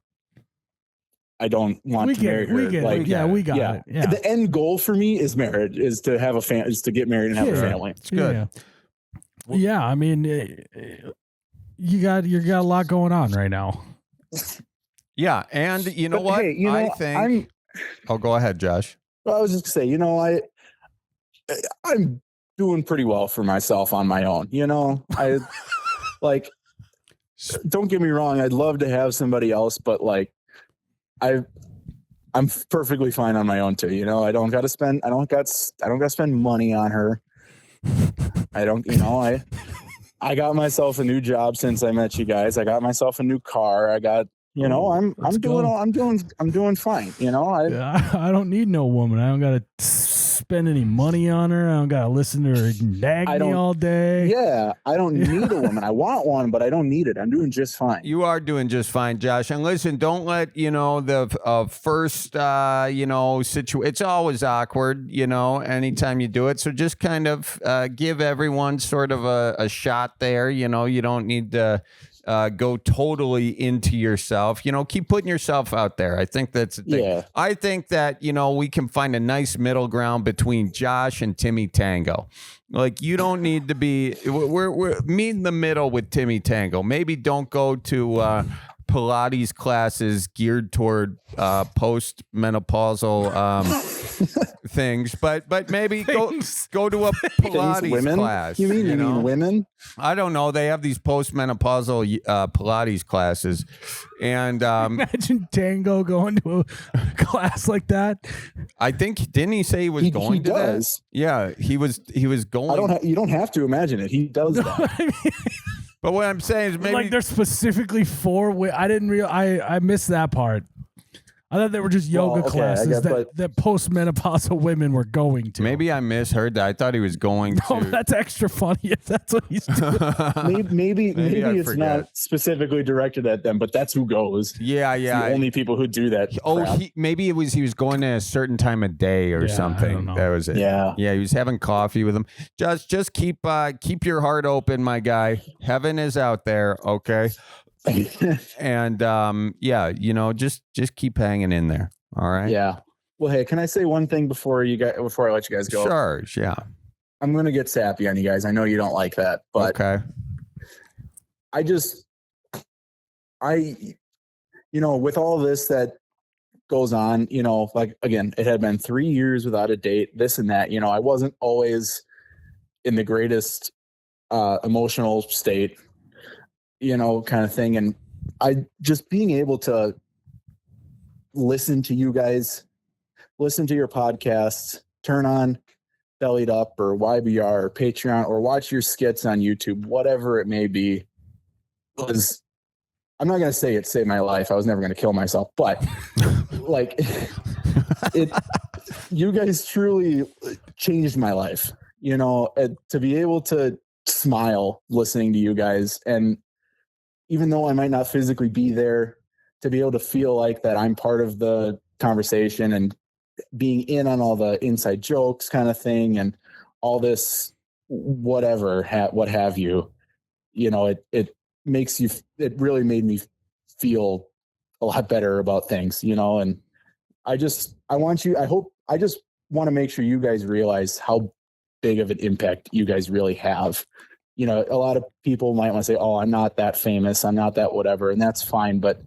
I don't want to marry her. We got it. Yeah. The end goal for me is marriage, is to have is to get married and have a family. It's good. Yeah. I mean, you got a lot going on right now. Yeah. And you know what? Hey, I think. Go ahead, Josh. Well, I was just going to say, I'm doing pretty well for myself on my own. I like, don't get me wrong. I'd love to have somebody else, but like, I'm perfectly fine on my own too. I don't got to spend money on her. I don't, I got myself a new job since I met you guys. I got myself a new car. I got, I'm doing fine. I don't need no woman. I don't got to spend any money on her. I don't got to listen to her nag me all day. Yeah. I don't need a woman. I want one, but I don't need it. I'm doing just fine. You are doing just fine, Josh. And listen, don't let, the first, situation, it's always awkward, anytime you do it. So just kind of give everyone sort of a shot there. You don't need to go totally into yourself. Keep putting yourself out there. I think that's the thing. Yeah. I think that, we can find a nice middle ground between Josh and Timmy Tango. Like, you don't need to be, we're meet in the middle with Timmy Tango. Maybe don't go to Pilates classes geared toward post-menopausal things, but maybe go to a Pilates class. You mean women? I don't know. They have these post-menopausal Pilates classes, and imagine Tango going to a class like that. I think, didn't he say he was going to that? Yeah, he was going. You don't have to imagine it. He does that. But what I'm saying is maybe like they're specifically for. I didn't realize. I missed that part. I thought they were just yoga classes that postmenopausal women were going to. Maybe I misheard that. I thought he was going to. That's extra funny if that's what he's doing. maybe it's not specifically directed at them, but that's who goes. Yeah. It's the only people who do that. Maybe he was going at a certain time of day or something. I don't know. That was it. Yeah. Yeah, he was having coffee with them. Just keep your heart open, my guy. Heaven is out there, okay? And yeah, just keep hanging in there. All right. Yeah. Well, hey, can I say one thing before I let you guys go? Sure. Yeah. I'm going to get sappy on you guys. I know you don't like that, but okay. With all this that goes on, like, again, it had been 3 years without a date, this and that, I wasn't always in the greatest emotional state, kind of thing. And I just being able to listen to you guys, listen to your podcasts, turn on Bellied Up or YBR or Patreon or watch your skits on YouTube, whatever it may be, was, I'm not going to say it saved my life. I was never going to kill myself, but like you guys truly changed my life, to be able to smile listening to you guys. And even though I might not physically be there, to be able to feel like that I'm part of the conversation and being in on all the inside jokes kind of thing and all this, whatever, what have you, it makes you, it really made me feel a lot better about things, and I just want to make sure you guys realize how big of an impact you guys really have. A lot of people might want to say, oh, I'm not that famous, I'm not that whatever, and that's fine. But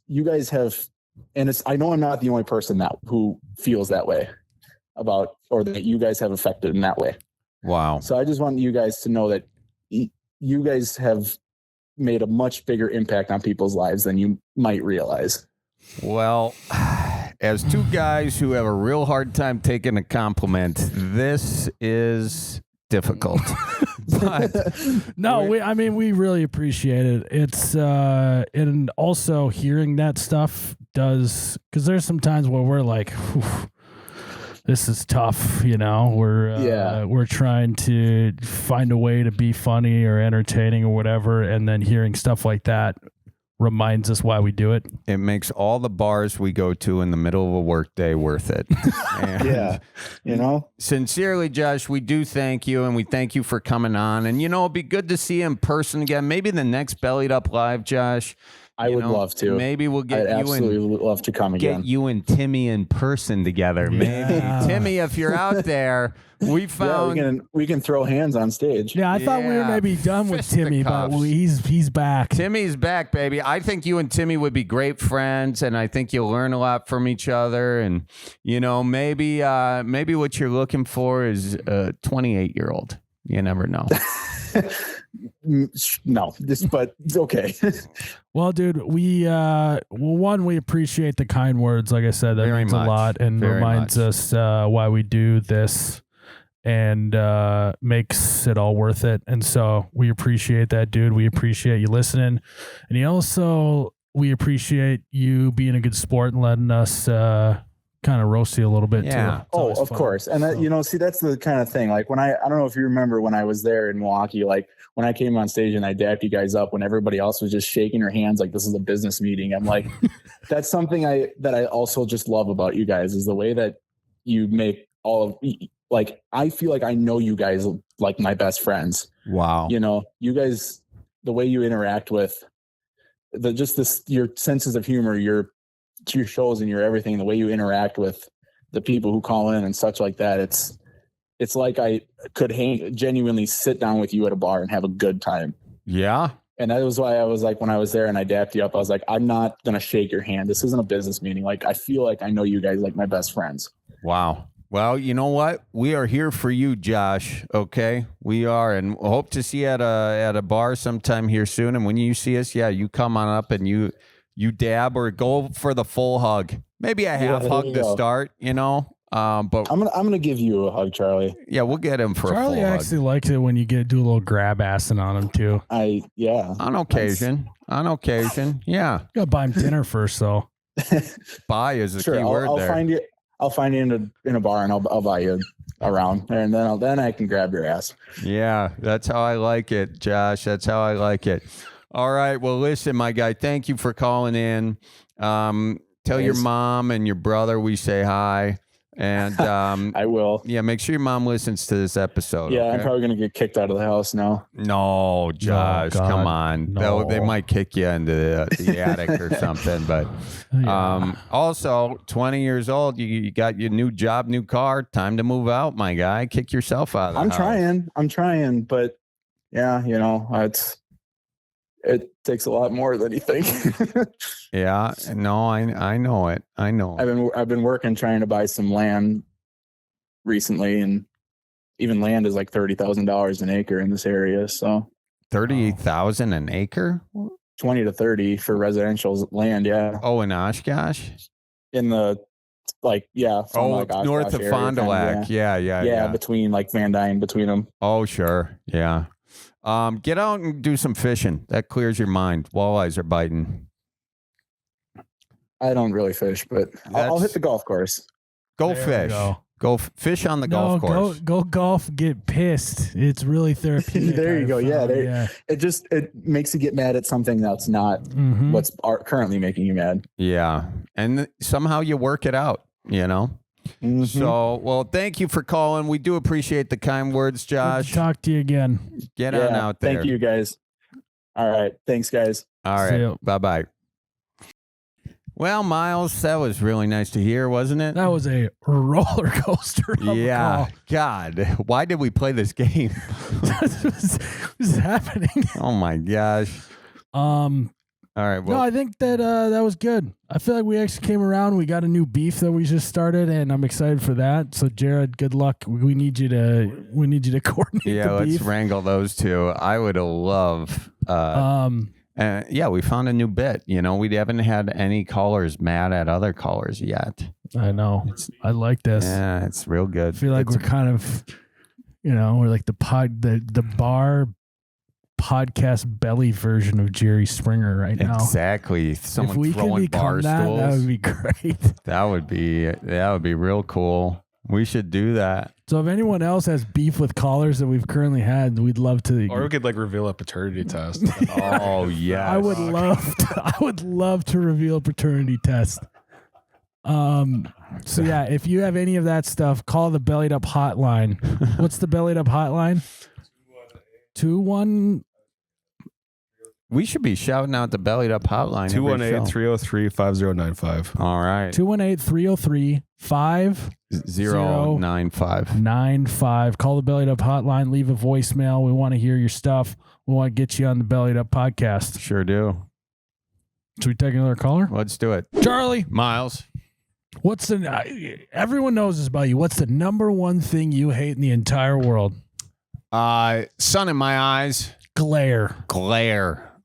you guys have, and I know I'm not the only person who feels that way about, or that you guys have affected in that way. Wow. So I just want you guys to know that you guys have made a much bigger impact on people's lives than you might realize. Well, as two guys who have a real hard time taking a compliment, this is difficult. But no, we really appreciate it. It's and also hearing that stuff does, because there's some times where we're like, this is tough, we're trying to find a way to be funny or entertaining or whatever, and then hearing stuff like that reminds us why we do it. It makes all the bars we go to in the middle of a workday worth it. And sincerely, Josh, we do thank you, and we thank you for coming on. And it'd be good to see you in person again. Maybe the next Bellied Up Live, Josh. I would love to. Maybe we'll get I'd absolutely love to come again. Get you and Timmy in person together. Maybe Timmy, if you're out there, we found we can throw hands on stage. Yeah, I thought we were maybe done with Timmy, but he's back. Timmy's back, baby. I think you and Timmy would be great friends, and I think you'll learn a lot from each other. And maybe what you're looking for is a 28-year-old. You never know. No, but it's okay. Well, dude, we appreciate the kind words. Like I said, that means a lot and reminds us why we do this, and makes it all worth it. And so we appreciate that, dude. We appreciate you listening, and we appreciate you being a good sport and letting us kind of roast you a little bit too. Oh, of course. And that, see, that's the kind of thing. Like I don't know if you remember when I was there in Milwaukee, like when I came on stage and I dapped you guys up when everybody else was just shaking your hands like this is a business meeting. I'm like, that's something that I also just love about you guys, is the way that you make all of, like, I feel like I know you guys like my best friends. Wow. You guys, the way you interact with your senses of humor, your shows and your everything, the way you interact with the people who call in and such like that, it's like I could genuinely sit down with you at a bar and have a good time. Yeah. And that was why I was like, when I was there and I dapped you up, I was like, I'm not going to shake your hand. This isn't a business meeting. Like, I feel like I know you guys like my best friends. Wow. Well, you know what? We are here for you, Josh. Okay, we are, and we'll hope to see you at a bar sometime here soon. And when you see us, you come on up and you dab or go for the full hug. Maybe a half hug to start, but I'm gonna give you a hug, Charlie. Yeah, we'll get him for a full hug. Charlie actually likes it when you do a little grab assing on him too. On occasion. Yeah. Gotta buy him dinner first, though. Buy is the key word there. I'll find you in a bar and I'll buy you around, and then I can grab your ass. Yeah, that's how I like it, Josh. That's how I like it. All right. Well, listen, my guy, thank you for calling in. Tell your mom and your brother we say hi. And I will. yeah, make sure your mom listens to this episode. Yeah, okay? I'm probably gonna get kicked out of the house now. No, Josh, God, come on. no. They might kick you into the attic or something. But Yeah. also, 20 years old, you got your new job, new car. Time to move out, my guy. Kick yourself out of the house. I'm trying, but yeah, it takes a lot more than you think. Yeah, no, I know it. I know. I've been working trying to buy some land recently, and even land is like $30,000 an acre in this area. So 30,000 an acre? 20 to 30 for residential land. Yeah. Oh, in Oshkosh? In the from north of Fond du Lac. Yeah. Between like Van Dyne, between them. Oh, sure. Yeah. Get out and do some fishing. That clears your mind. Walleyes are biting. I don't really fish, but I'll hit the golf course. Go There fish. we Fish on the golf course. Go golf, get pissed. It's really therapeutic. There you go. Yeah. It makes you get mad at something that's not Mhm. what's currently making you mad. Yeah. And somehow you work it out, Mhm. So, well, thank you for calling. We do appreciate the kind words, Good to Josh. talk to you again. Get on out there. Thank you, guys. All right. Thanks, guys. All See right. ya. Bye-bye. Well, Miles, that was really nice to hear, wasn't it? That was a roller coaster. Of a Yeah. call. God, why did we play this game? What's happening? Oh my gosh. All right. Well, No, I think that that was good. I feel like we actually came around. We got a new beef that we just started, and I'm excited for that. So, Jared, good luck. We need you to coordinate yeah, the let's beef. wrangle those two. I would love. Yeah, we found a new bit. We haven't had any callers mad at other callers yet. I know. I like this. Yeah, it's real good. I feel like we're kind of, we're like the bar podcast belly version of Jerry Springer right now. Exactly. Someone if we throwing could become bar that, stools. that would be great. That would be real cool. We should do that. So if anyone else has beef with callers that we've currently had, we'd love to. Or we could reveal a paternity test. Oh yeah. I would love to reveal a paternity test. So yeah, if you have any of that stuff, call the Bellied Up hotline. What's the Bellied Up hotline? 21. We should be shouting out the Bellied Up hotline. 218-303-5095. All right. 218-303-5095. Call the Bellied Up hotline. Leave a voicemail. We want to hear your stuff. We want to get you on the Bellied Up podcast. Sure do. Should we take another caller? Let's do it. Charlie, Miles. what's everyone knows this about you. What's the number one thing you hate in the entire world? Sun in my eyes. Glare.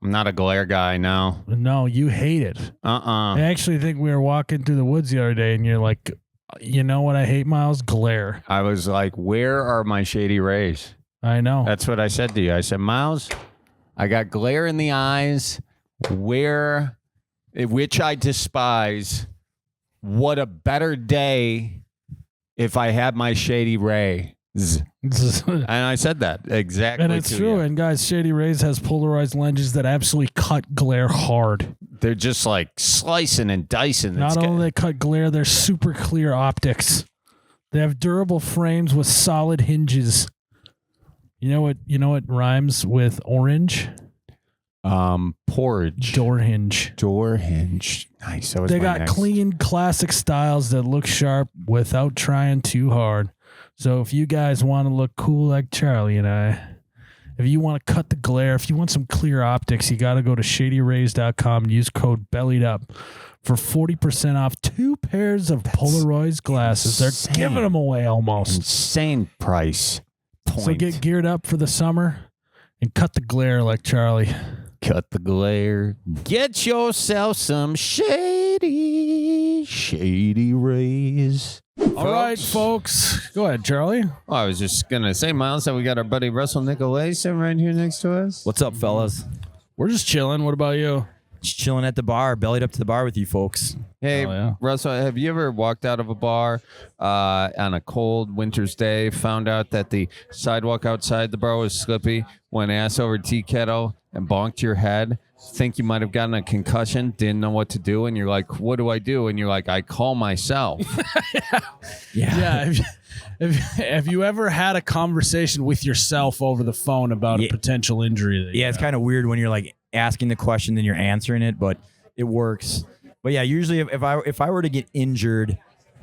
I'm not a glare guy, no. No, you hate it. I actually think we were walking through the woods the other day and you're like, you know what I hate, Miles? Glare. I was like, where are my shady rays? I know. That's what I said to you. I said, Miles, I got glare in the eyes, which I despise. What a better day if I had my shady rays. And I said that exactly. And it's true. You. And guys, Shady Rays has polarized lenses that absolutely cut glare hard. They're just like slicing and dicing. Not only they cut glare, they're super clear optics. They have durable frames with solid hinges. You know what rhymes with orange? Porridge. Door hinge. Nice. That was They my got next. clean classic styles that look sharp without trying too hard. So if you guys want to look cool like Charlie and I, if you want to cut the glare, if you want some clear optics, you got to go to shadyrays.com and use code BELLIEDUP for 40% off 2 pairs of Polaroid glasses. insane. They're giving them away almost. Insane price point. So get geared up for the summer and cut the glare like Charlie. Cut the glare. Get yourself some shady rays. All right, folks. Go ahead, Charlie. Oh, I was just going to say, Miles, that we got our buddy Russell Nicolay sitting right here next to us. What's up, fellas? We're just chilling. What about you? Just chilling at the bar, bellied up to the bar with you folks. Hey, Oh, yeah. Russell, have you ever walked out of a bar on a cold winter's day, found out that the sidewalk outside the bar was slippy, went ass over tea kettle, and bonked your head, think you might have gotten a concussion, didn't know what to do, and you're like, what do I do? And you're like, I call myself. Yeah. Have you ever had a conversation with yourself over the phone about a potential injury? Yeah, it's kind of weird when you're like asking the question, then you're answering it, but it works. But yeah, usually if I were to get injured,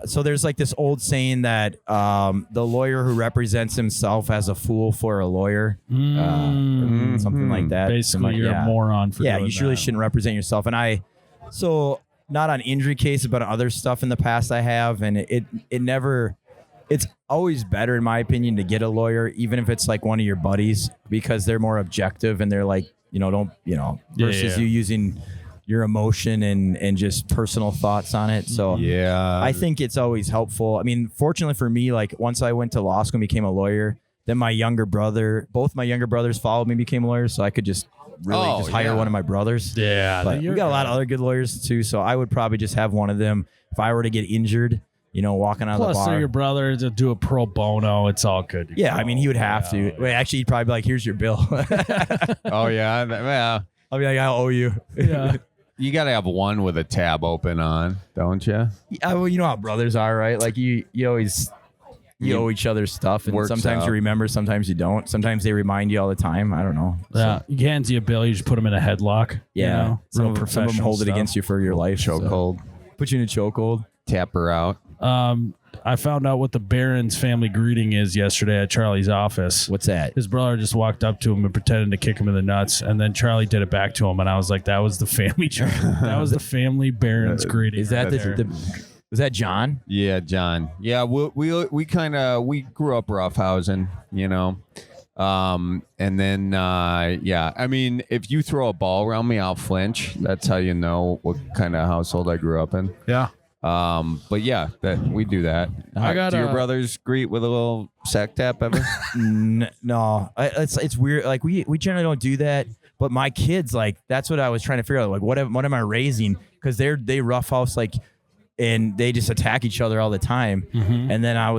so there's like this old saying that the lawyer who represents himself as a fool for a lawyer, something like that. Basically, you're a moron for doing you really that. shouldn't represent yourself. And so not on injury cases, but on other stuff in the past I have, and it's always better, in my opinion, to get a lawyer, even if it's like one of your buddies, because they're more objective and they're like, versus you using your emotion and just personal thoughts on it. So I think it's always helpful. I mean, fortunately for me, like once I went to law school and became a lawyer, then both my younger brothers followed me and became lawyers. So I could just really hire one of my brothers. Yeah. But we got a lot of other good lawyers too. So I would probably just have one of them if I were to get injured, walking out of the bar. Plus, they're your brother to do a pro bono. It's all good. Yeah. I mean, he would have to. Wait, actually, he'd probably be like, here's your bill. Oh, yeah. Well, I'll be like, I owe you. Yeah. you got to have one with a tab open on, don't you? Yeah, well, you know how brothers are, right? Like you always owe each other stuff, and sometimes you remember, sometimes you don't. Sometimes they remind you all the time. I don't know. Yeah, you hands you a bill, you just put them in a headlock. Yeah, some of them hold it against you for your life. Chokehold. Put you in a chokehold. Tap her out. I found out what the Berens family greeting is yesterday at Charlie's office. What's that? His brother just walked up to him and pretended to kick him in the nuts, and then Charlie did it back to him, and I was like, that was the family that was the family Berens greeting. Is that right was that John? Yeah, John. Yeah, we kind of grew up roughhousing, and then I mean, if you throw a ball around me, I'll flinch. That's how you know what kind of household I grew up in. Yeah. But yeah, that we do that. Do your brothers greet with a little sack tap ever? No, it's weird. Like we generally don't do that. But my kids, like, that's what I was trying to figure out. Like, what am I raising? Because they roughhouse, like, and they just attack each other all the time. Mm-hmm. And then I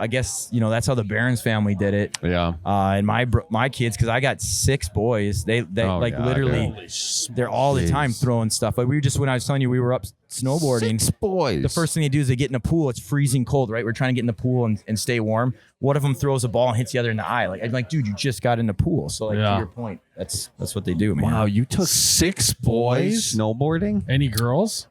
guess that's how the Berens family did it. Yeah. And my kids, because I got 6 boys, they literally they're all the time throwing stuff. Like when I was telling you we were up snowboarding. 6 boys. The first thing they do is they get in a pool. It's freezing cold, right? We're trying to get in the pool and stay warm. One of them throws a ball and hits the other in the eye. Like, I'm like, dude, you just got in the pool. So, like, to your point, that's what they do, man. Wow, you took 6 boys snowboarding? Any girls?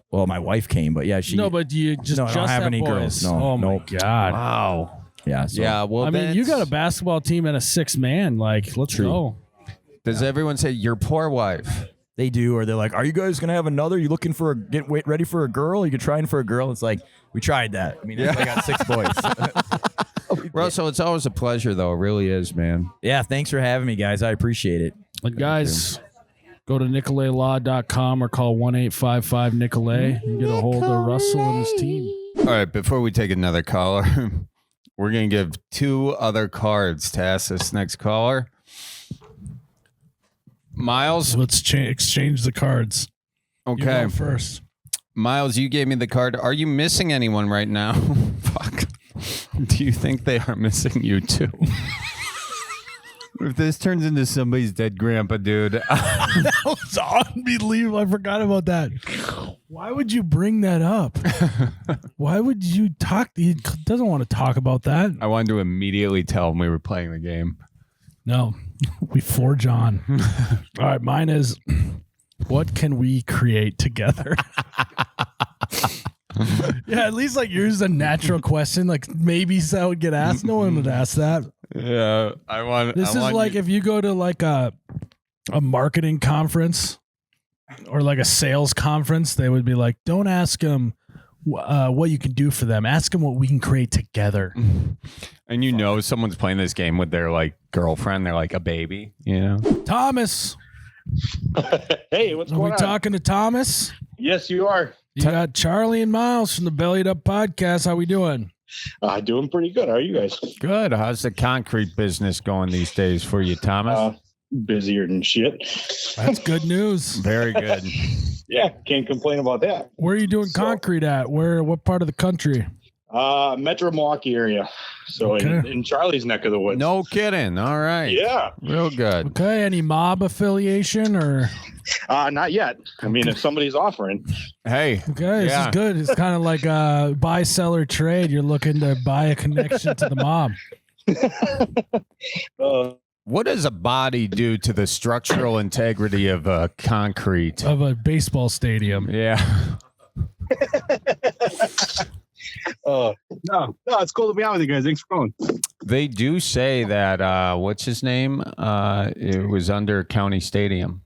Well, my wife came, but yeah, she. No, but you just I don't have any boys. girls. No, oh my nope. God! Wow. Yeah. So. Yeah. Well, I mean, you got a basketball team and a 6-man. Like, let's go. Does everyone say your poor wife? They do, or they're like, "Are you guys gonna have another? You looking for ready for a girl? You trying for a girl?" It's like we tried that. I mean, I got 6 boys. Russell, it's always a pleasure, though. It really is, man. Yeah. Thanks for having me, guys. I appreciate it. And guys, go to NicoletLaw.com or call 1-855-NICOLET and get a hold of Russell and his team. All right, before we take another caller, we're going to give 2 other cards to ask this next caller. Miles? Let's exchange the cards. Okay. You go first. Miles, you gave me the card. Are you missing anyone right now? Fuck. Do you think they are missing you too? If this turns into somebody's dead grandpa, dude. That was unbelievable. I forgot about that. Why would you bring that up? Why would you talk? He doesn't want to talk about that. I wanted to immediately tell him we were playing the game. No, we forge on. All right, mine is, what can we create together? Yeah, at least like yours is a natural question. Like maybe that would get asked. No one would ask that. Yeah, This is like if you go to like a marketing conference or like a sales conference, they would be like, don't ask them what you can do for them. Ask them what we can create together. And someone's playing this game with their like girlfriend. They're like a baby, Thomas. Hey, what's going on? Are we talking to Thomas? Yes, you are. You got Charlie and Miles from the Bellied Up podcast. How we doing? Doing pretty good. How are you guys? Good. How's the concrete business going these days for you, Thomas? Busier than shit. That's good news. Very good. Yeah, can't complain about that. Where are you doing concrete at? What part of the country? Metro Milwaukee area. So Okay. in Charlie's neck of the woods. No kidding. All right. Yeah. Real good. Okay. Any mob affiliation or? Not yet. I mean, if somebody's offering. Hey. Okay, this is good. It's kind of like a buy-seller trade. You're looking to buy a connection to the mob. What does a body do to the structural integrity of concrete? Of a baseball stadium. Yeah. No, it's cool to be on with you guys. Thanks for calling. They do say that, what's his name? It was under County Stadium.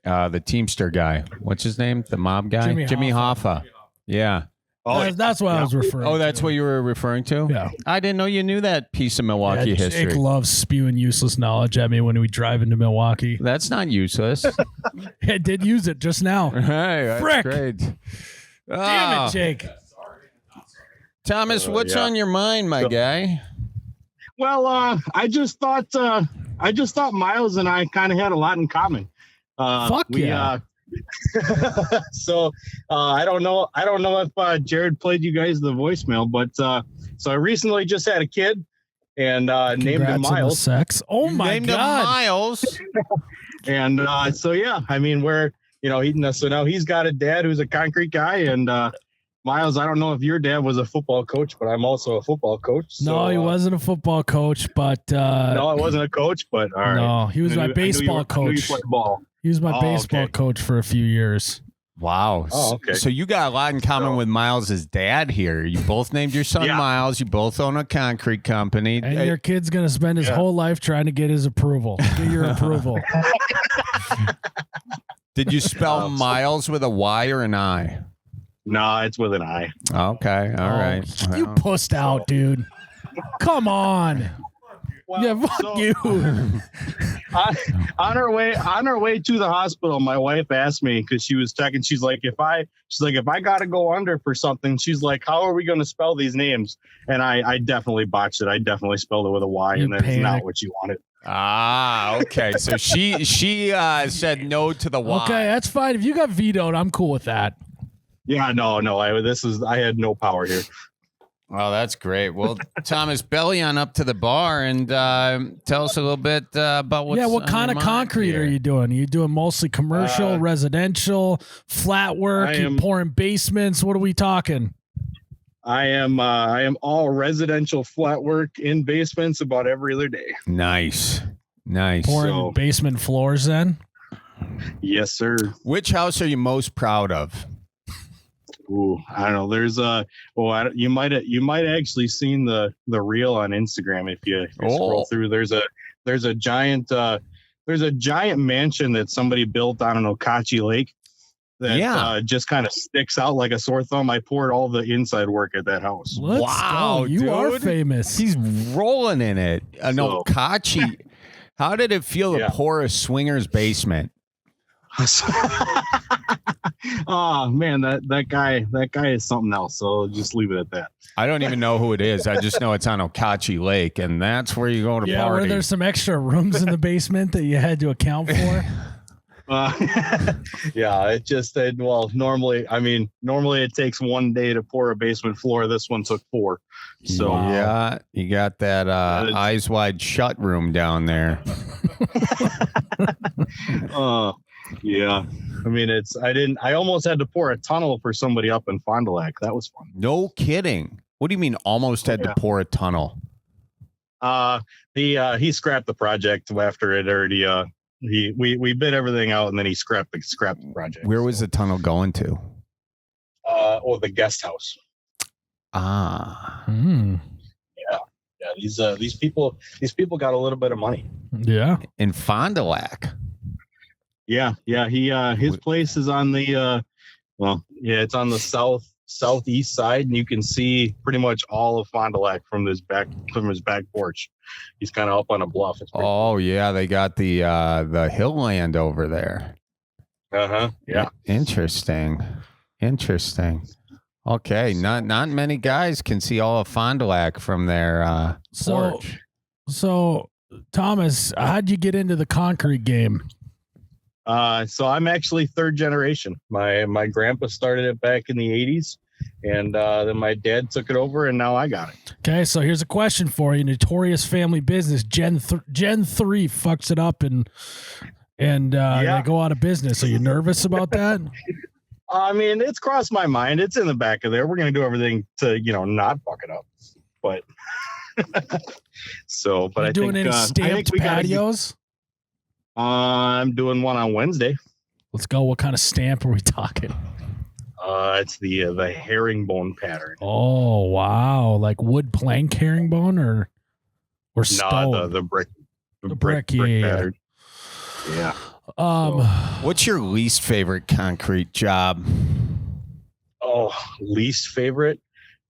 The Teamster guy. What's his name? The mob guy? Jimmy Hoffa. Yeah. That's what I was referring to. Oh, that's what you were referring to? Yeah. I didn't know you knew that piece of Milwaukee history. Jake loves spewing useless knowledge at me when we drive into Milwaukee. That's not useless. I did use it just now. Hey, that's Frick. great. Damn it, Jake. Thomas, what's on your mind, my guy? Well, I just thought Miles and I kind of had a lot in common. Fuck yeah. So I don't know if Jared played you guys the voicemail, but so I recently just had a kid and named him Congrats on the Miles. sex. Oh my Named him God. Miles. And so yeah, I mean so now he's got a dad who's a concrete guy, and Miles, I don't know if your dad was a football coach, but I'm also a football coach. So, No, he wasn't a football coach, but no, I wasn't a coach, but all right. no, he was my baseball I knew you coach. played ball. He was my baseball okay. coach for a few years. Wow. Oh, okay. So you got a lot in common with Miles' dad here. You both named your son Yeah. Miles. You both own a concrete company. And your kid's going to spend his whole life trying to get his approval. Get your approval. Did you spell Miles with a Y or an I? No, it's with an I. Okay. All right. You Well, pussed out, dude. Come on. Well, Yeah, fuck so- you. on our way to the hospital, my wife asked me because she was checking. She's like, if I gotta go under for something, she's like, how are we going to spell these names? And I definitely botched it. I definitely spelled it with a Y, You and that's not panic. what you wanted. okay. So she said no to the Y. Okay, that's fine. If you got vetoed, I'm cool with that. Yeah, no. I had no power here. Oh, that's great. Well, Thomas, belly on up to the bar and tell us a little bit about what's what on kind your of mind concrete here. are you doing? Are you doing mostly commercial, residential, flat work? I You am- pouring basements? What are we talking? I am all residential flat work in basements about every other day. Nice. Pouring So- basement floors then? Yes, sir. Which house are you most proud of? Ooh, I don't know. There's you might actually seen the reel on Instagram if you scroll through. There's a giant mansion that somebody built on an Okachi Lake that just kind of sticks out like a sore thumb. I poured all the inside work at that house. Let's Wow, go. You are dude. famous. He's rolling in it. An So- Okachi. How did it feel to Yeah. pour a swinger's basement? Oh man, that guy is something else. So just leave it at that. I don't even know who it is. I just know it's on Okachi Lake, and that's where you go to Yeah, were party. there some extra rooms in the basement that you had to account for? Yeah, normally it takes one day to pour a basement floor. This one took 4. So yeah, you got that eyes wide shut room down there. yeah. I mean, I almost had to pour a tunnel for somebody up in Fond du Lac. That was fun. No kidding. What do you mean almost had to pour a tunnel? He scrapped the project after it already we bid everything out, and then he scrapped the project. Where was the tunnel going to? The guest house. Ah. Hmm. Yeah, these people got a little bit of money. Yeah. In Fond du Lac. Yeah. He his place is on the it's on the southeast side, and you can see pretty much all of Fond du Lac from his back porch. He's kind of up on a bluff. It's pretty Oh yeah, they got the hill land over there. cool. Yeah. Interesting. Okay, not many guys can see all of Fond du Lac from their porch. So Thomas, how'd you get into the concrete game? So I'm actually third generation. My grandpa started it back in the 80s. and then my dad took it over, and now I got it. Okay, so here's a question for you. Notorious family business. Gen 3 fucks it up and they go out of business. Are you nervous about that? I mean, it's crossed my mind. It's in the back of there. We're going to do everything to, not fuck it up. But I think any stamped patios? I'm doing one on Wednesday. Let's go. What kind of stamp are we talking? It's the herringbone pattern. Oh wow! Like wood plank herringbone or stone? No, the brick. The brick pattern. Yeah. What's your least favorite concrete job? Oh, least favorite.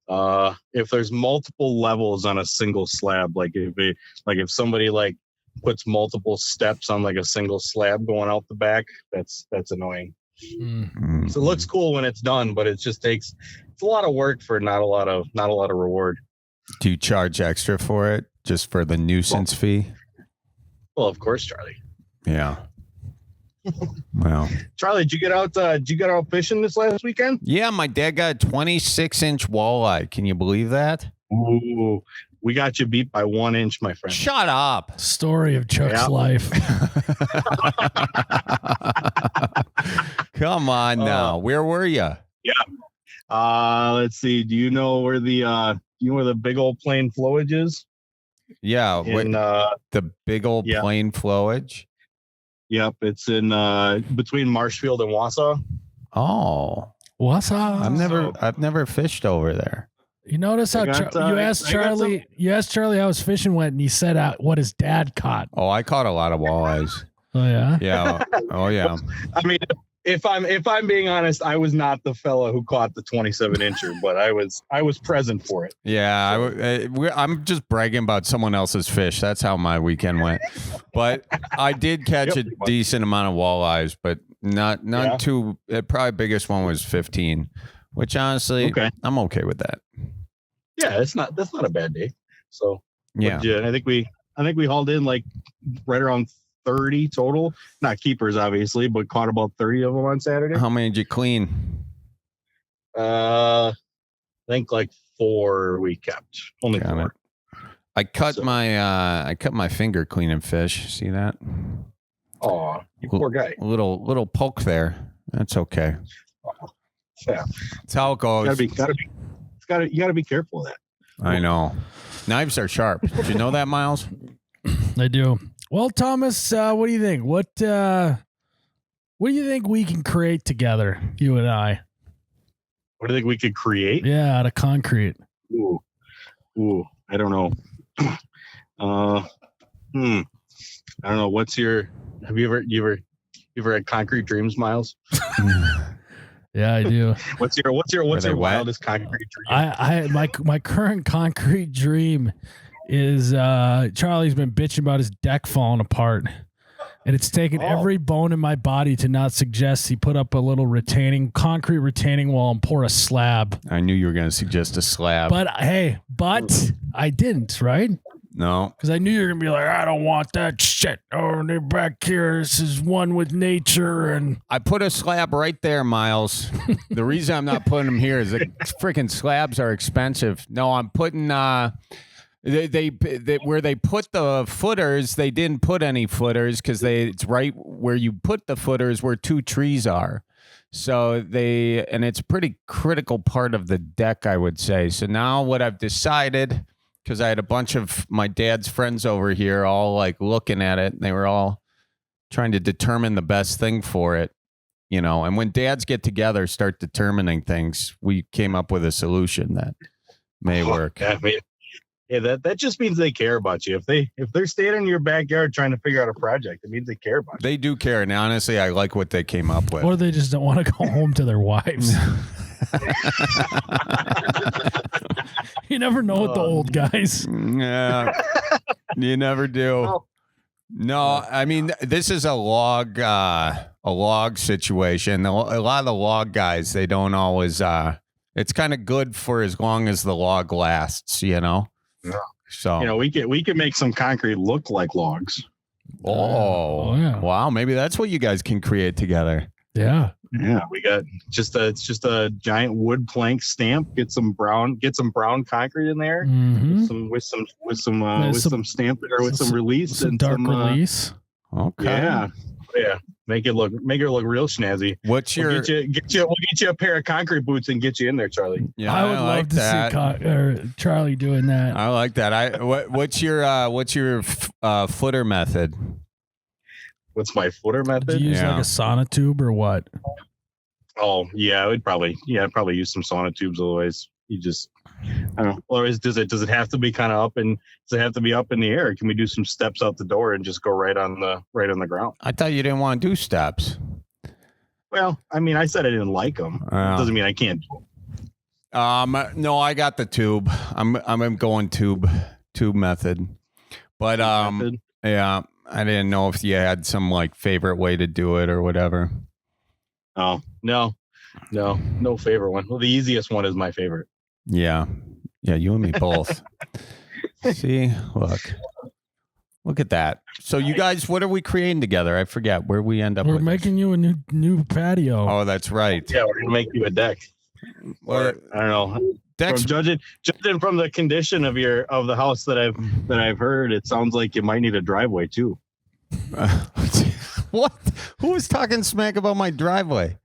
If there's multiple levels on a single slab, like if somebody like puts multiple steps on like a single slab going out the back, that's annoying. Mm-hmm. So it looks cool when it's done, but it's a lot of work for not a lot of reward. Do you charge extra for it just for the nuisance fee? Well, of course, Charlie. Yeah. Well, Charlie, did you get out fishing this last weekend? Yeah, my dad got a 26-inch walleye. Can you believe that? Ooh, we got you beat by 1 inch, my friend. Shut up. Story of Chuck's life. Come on now. Where were you? Yeah. Let's see. Do you know where the big old plain flowage is? Yeah. The big old yeah. plain flowage. Yep, it's in between Marshfield and Wausau. Oh, Wausau. I've never fished over there. You notice how you asked Charlie? You asked Charlie how his fishing went, and he said what his dad caught. Oh, I caught a lot of walleyes. Oh yeah. Yeah. Oh yeah. I mean, if I'm being honest, I was not the fella who caught the 27-incher, but I was present for it. Yeah, I'm just bragging about someone else's fish. That's how my weekend went. But I did catch a decent amount of walleyes, but not too. Probably biggest one was 15, which honestly, I'm okay with that. Yeah, that's not a bad day. So yeah, legit. I think we hauled in like right around 30 total, not keepers obviously, but caught about 30 of them on Saturday. How many did you clean? I think like 4 we kept. Only 4. I cut my finger cleaning fish. See that? Oh, you poor guy. Little poke there. That's okay. Yeah, that's how it goes. You gotta be careful of that. I know. Knives are sharp. Did you know that, Miles? I do. Well, Thomas, what do you think? What do you think we can create together, you and I? What do you think we could create? Yeah, out of concrete. Ooh, I don't know. I don't know. Have you ever had concrete dreams, Miles? Yeah, I do. What's your wildest concrete dream? My current concrete dream is Charlie's been bitching about his deck falling apart, and it's taken every bone in my body to not suggest he put up a little concrete retaining wall and pour a slab. I knew you were going to suggest a slab, but I didn't, right? No, because I knew you were gonna be like, I don't want that shit. Oh, they're back here. This is one with nature, and I put a slab right there, Miles. The reason I'm not putting them here is that freaking slabs are expensive. No, I'm putting they where they put the footers. They didn't put any footers because it's right where you put the footers where 2 trees are. So and it's a pretty critical part of the deck, I would say. So now what I've decided, because I had a bunch of my dad's friends over here all like looking at it, and they were all trying to determine the best thing for it, and when dads get together, start determining things, we came up with a solution that may work. Yeah, that just means they care about you. If they're staying in your backyard trying to figure out a project, it means they care about you. They do care, and honestly, I like what they came up with. Or they just don't want to go home to their wives. You never know with the old guys. Yeah, you never do. No, I mean, this is a log situation. A lot of the log guys, they don't always. It's kind of good for as long as the log lasts, Yeah. So we can make some concrete look like logs. Oh yeah. Wow, maybe that's what you guys can create together. Yeah. Yeah, we got it's just a giant wood plank stamp. Get some brown concrete in there. Mm-hmm. With some stamp or with some release some and dark some release. Okay. Yeah. Make it look real snazzy. What's your we'll get you a pair of concrete boots and get you in there, Charlie. Yeah, I would love to see Charlie doing that. I like that. What's your footer method? What's my footer method? Do you use like a sauna tube or what? Oh yeah, I'd probably use some sauna tubes. Otherwise, you just I don't know. Otherwise, does it have to be kind of up and does it have to be up in the air? Can we do some steps out the door and just go right on the ground? I thought you didn't want to do steps. Well, I mean, I said I didn't like them. Doesn't mean I can't do them. No, I got the tube. I'm going tube method. But yeah, I didn't know if you had some like favorite way to do it or whatever. Oh, no favorite one. Well, the easiest one is my favorite. Yeah, you and me both. See, look at that. So you guys, what are we creating together? I forget where we end up. We're making you a new patio. Oh, that's right. Yeah, we're gonna make you a deck. Or I don't know. From judging from the condition of the house that I've heard, it sounds like you might need a driveway too. What? Who was talking smack about my driveway?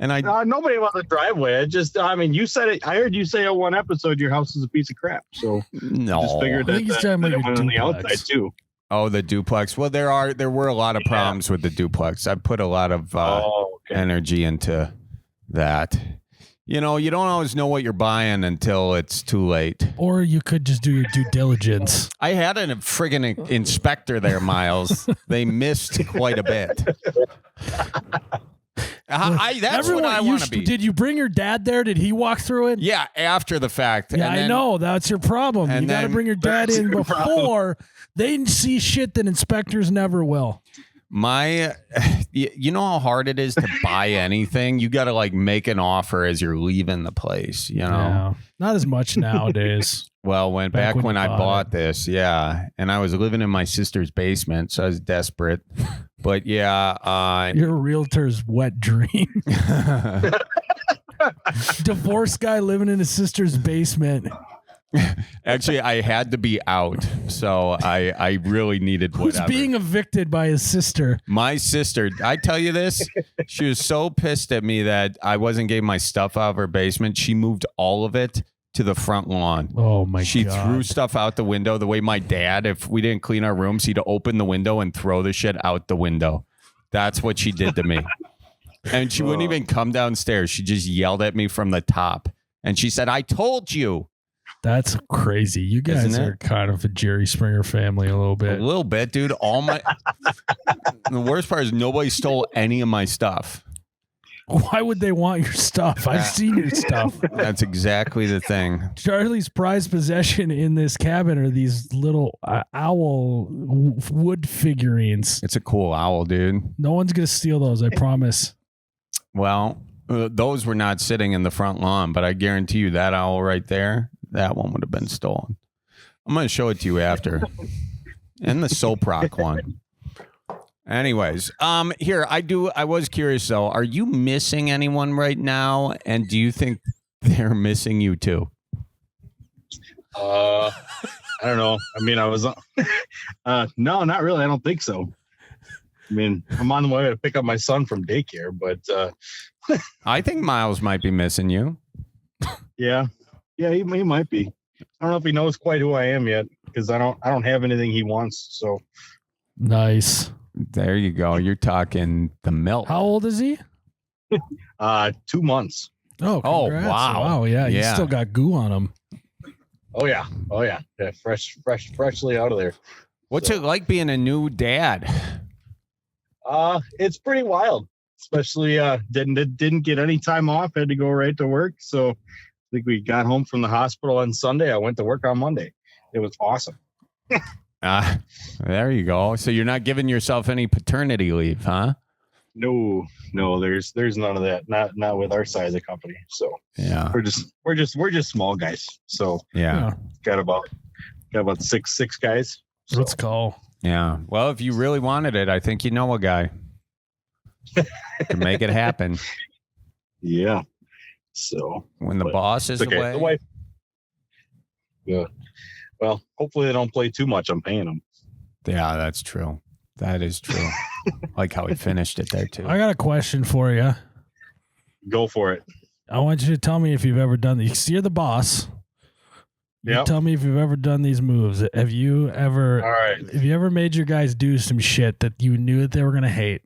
And nobody about the driveway. You said it. I heard you say on one episode your house is a piece of crap. So no, I just figured that went on the outside too. Oh, the duplex. Well, there were a lot of problems with the duplex. I put a lot of energy into that. You know, you don't always know what you're buying until it's too late. Or you could just do your due diligence. I had a friggin' inspector there, Miles. They missed quite a bit. That's what I want to be. Did you bring your dad there? Did he walk through it? Yeah, after the fact. Yeah, I know. That's your problem. You got to bring your dad in before they see shit that inspectors never will. You know how hard it is to buy anything? You got to like make an offer as you're leaving the place, you know? Yeah, not as much nowadays. Well, back when I bought this, yeah. And I was living in my sister's basement, so I was desperate. But yeah. Your realtor's wet dream. Divorced guy living in his sister's basement. Actually, I had to be out, so I really needed whatever. Who's being evicted by his sister? My sister. I tell you this, she was so pissed at me that I wasn't getting my stuff out of her basement. She moved all of it to the front lawn. Oh my God. She threw stuff out the window the way my dad, if we didn't clean our rooms, he'd open the window and throw the shit out the window. That's what she did to me. And she wouldn't even come downstairs. She just yelled at me from the top. And she said, I told you. That's crazy. You guys are kind of a Jerry Springer family a little bit. A little bit, dude. The worst part is nobody stole any of my stuff. Why would they want your stuff? I've seen your stuff. That's exactly the thing. Charlie's prized possession in this cabin are these little owl wood figurines. It's a cool owl, dude. No one's going to steal those, I promise. Well, those were not sitting in the front lawn, but I guarantee you that owl right there, that one would have been stolen. I'm going to show it to you after. And the soap rock one. Anyways, here, I was curious though, are you missing anyone right now? And do you think they're missing you too? I don't know. I mean, I was, no, not really. I don't think so. I mean, I'm on the way to pick up my son from daycare, but, I think Miles might be missing you. Yeah, he might be. I don't know if he knows quite who I am yet because I don't have anything he wants. So nice. There you go. You're talking the milk. How old is he? 2 months. Oh, congrats. Wow. Yeah. You still got goo on him. Oh yeah. Yeah. Freshly out of there. What's it like being a new dad? It's pretty wild. Especially didn't get any time off. Had to go right to work. So I think we got home from the hospital on Sunday. I went to work on Monday. It was awesome. There you go. So you're not giving yourself any paternity leave, huh? No, there's none of that. Not with our size of company. So yeah, we're just small guys. So yeah. got about six guys. So. Let's call. Yeah. Well, if you really wanted it, I think you know a guy. To make it happen. Yeah. So When the boss is okay. away. The wife. Yeah. Well, hopefully they don't play too much. I'm paying them. Yeah, that's true. That is true. Like how he finished it there too. I got a question for you. Go for it. I want you to tell me if you've ever done these. You're the boss. You Yep. tell me if you've ever done these moves. Have you ever? All right. Have you ever made your guys do some shit that you knew that they were gonna hate,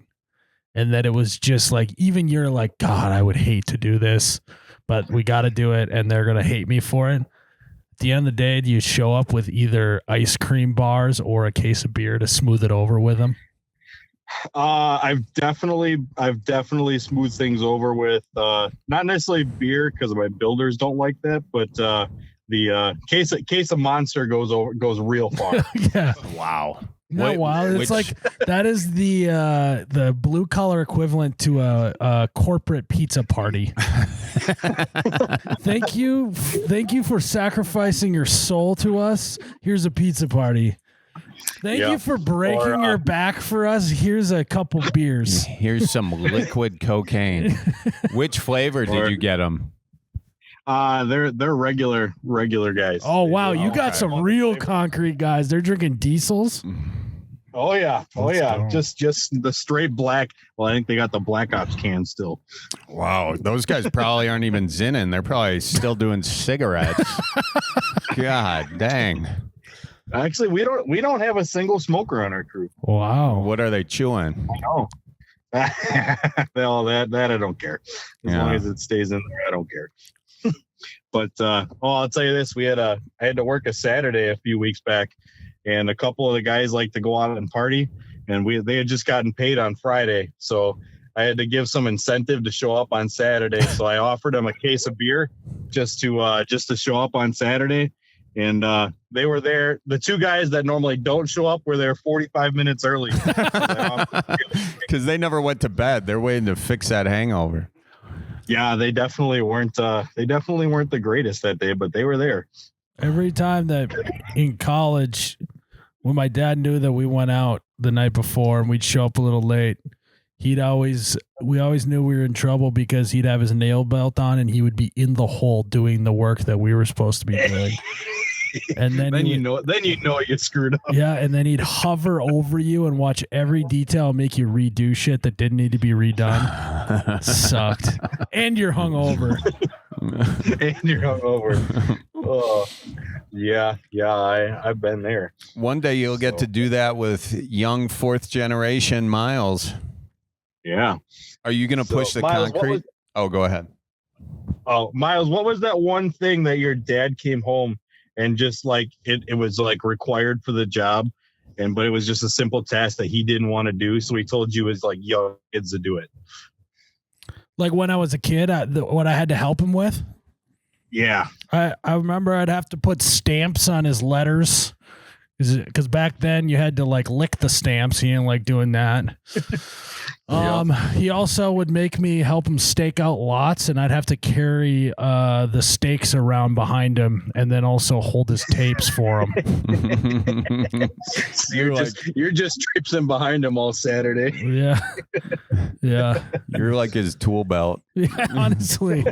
and that it was just like even you're like, God, I would hate to do this, but we got to do it, and they're gonna hate me for it. At the end of the day, do you show up with either ice cream bars or a case of beer to smooth it over with them? I've definitely smoothed things over with not necessarily beer because my builders don't like that, but the case of Monster goes real far. Yeah. Wow. No, wow. It's like that is the blue collar equivalent to a corporate pizza party. Thank you for sacrificing your soul to us. Here's a pizza party. Thank you for breaking your back for us. Here's a couple beers. Here's some liquid cocaine. Which flavor did you get them? They're regular guys. Oh wow, you got some real concrete guys. They're drinking diesels. Oh yeah, Go. just the straight black. Well, I think they got the Black Ops can still. Wow, those guys probably aren't even zinning. They're probably still doing cigarettes. God dang. Actually, we don't have a single smoker on our crew. Wow. What are they chewing? No. Well, that I don't care. As long as it stays in there, I don't care. But I'll tell you this: I had to work a Saturday a few weeks back, and a couple of the guys like to go out and party, and they had just gotten paid on Friday, so I had to give some incentive to show up on Saturday. So I offered them a case of beer just to show up on Saturday. And they were there. The two guys that normally don't show up were there 45 minutes early. Because they never went to bed. They're waiting to fix that hangover. Yeah, they definitely weren't. They definitely weren't the greatest that day, but they were there. Every time that in college, when my dad knew that we went out the night before and we'd show up a little late, we always knew we were in trouble because he'd have his nail belt on and he would be in the hole doing the work that we were supposed to be doing. And then you know you screwed up. Yeah, and then he'd hover over you and watch every detail, make you redo shit that didn't need to be redone. Sucked. And you're hungover. Oh, yeah. I've been there. One day you'll get to do that with young fourth generation Miles. Yeah. Are you going to push the Miles, concrete? Go ahead. Oh, Miles, what was that one thing that your dad came home and just like it was like required for the job, but it was just a simple task that he didn't want to do, so he told you as like young kids to do it? Like when I was a kid, what I had to help him with? Yeah. I remember I'd have to put stamps on his letters because back then you had to like lick the stamps. He didn't like doing that. He also would make me help him stake out lots, and I'd have to carry the stakes around behind him and then also hold his tapes for him. So you're just traipsing behind him all Saturday. Yeah. Yeah. You're like his tool belt. Yeah, honestly.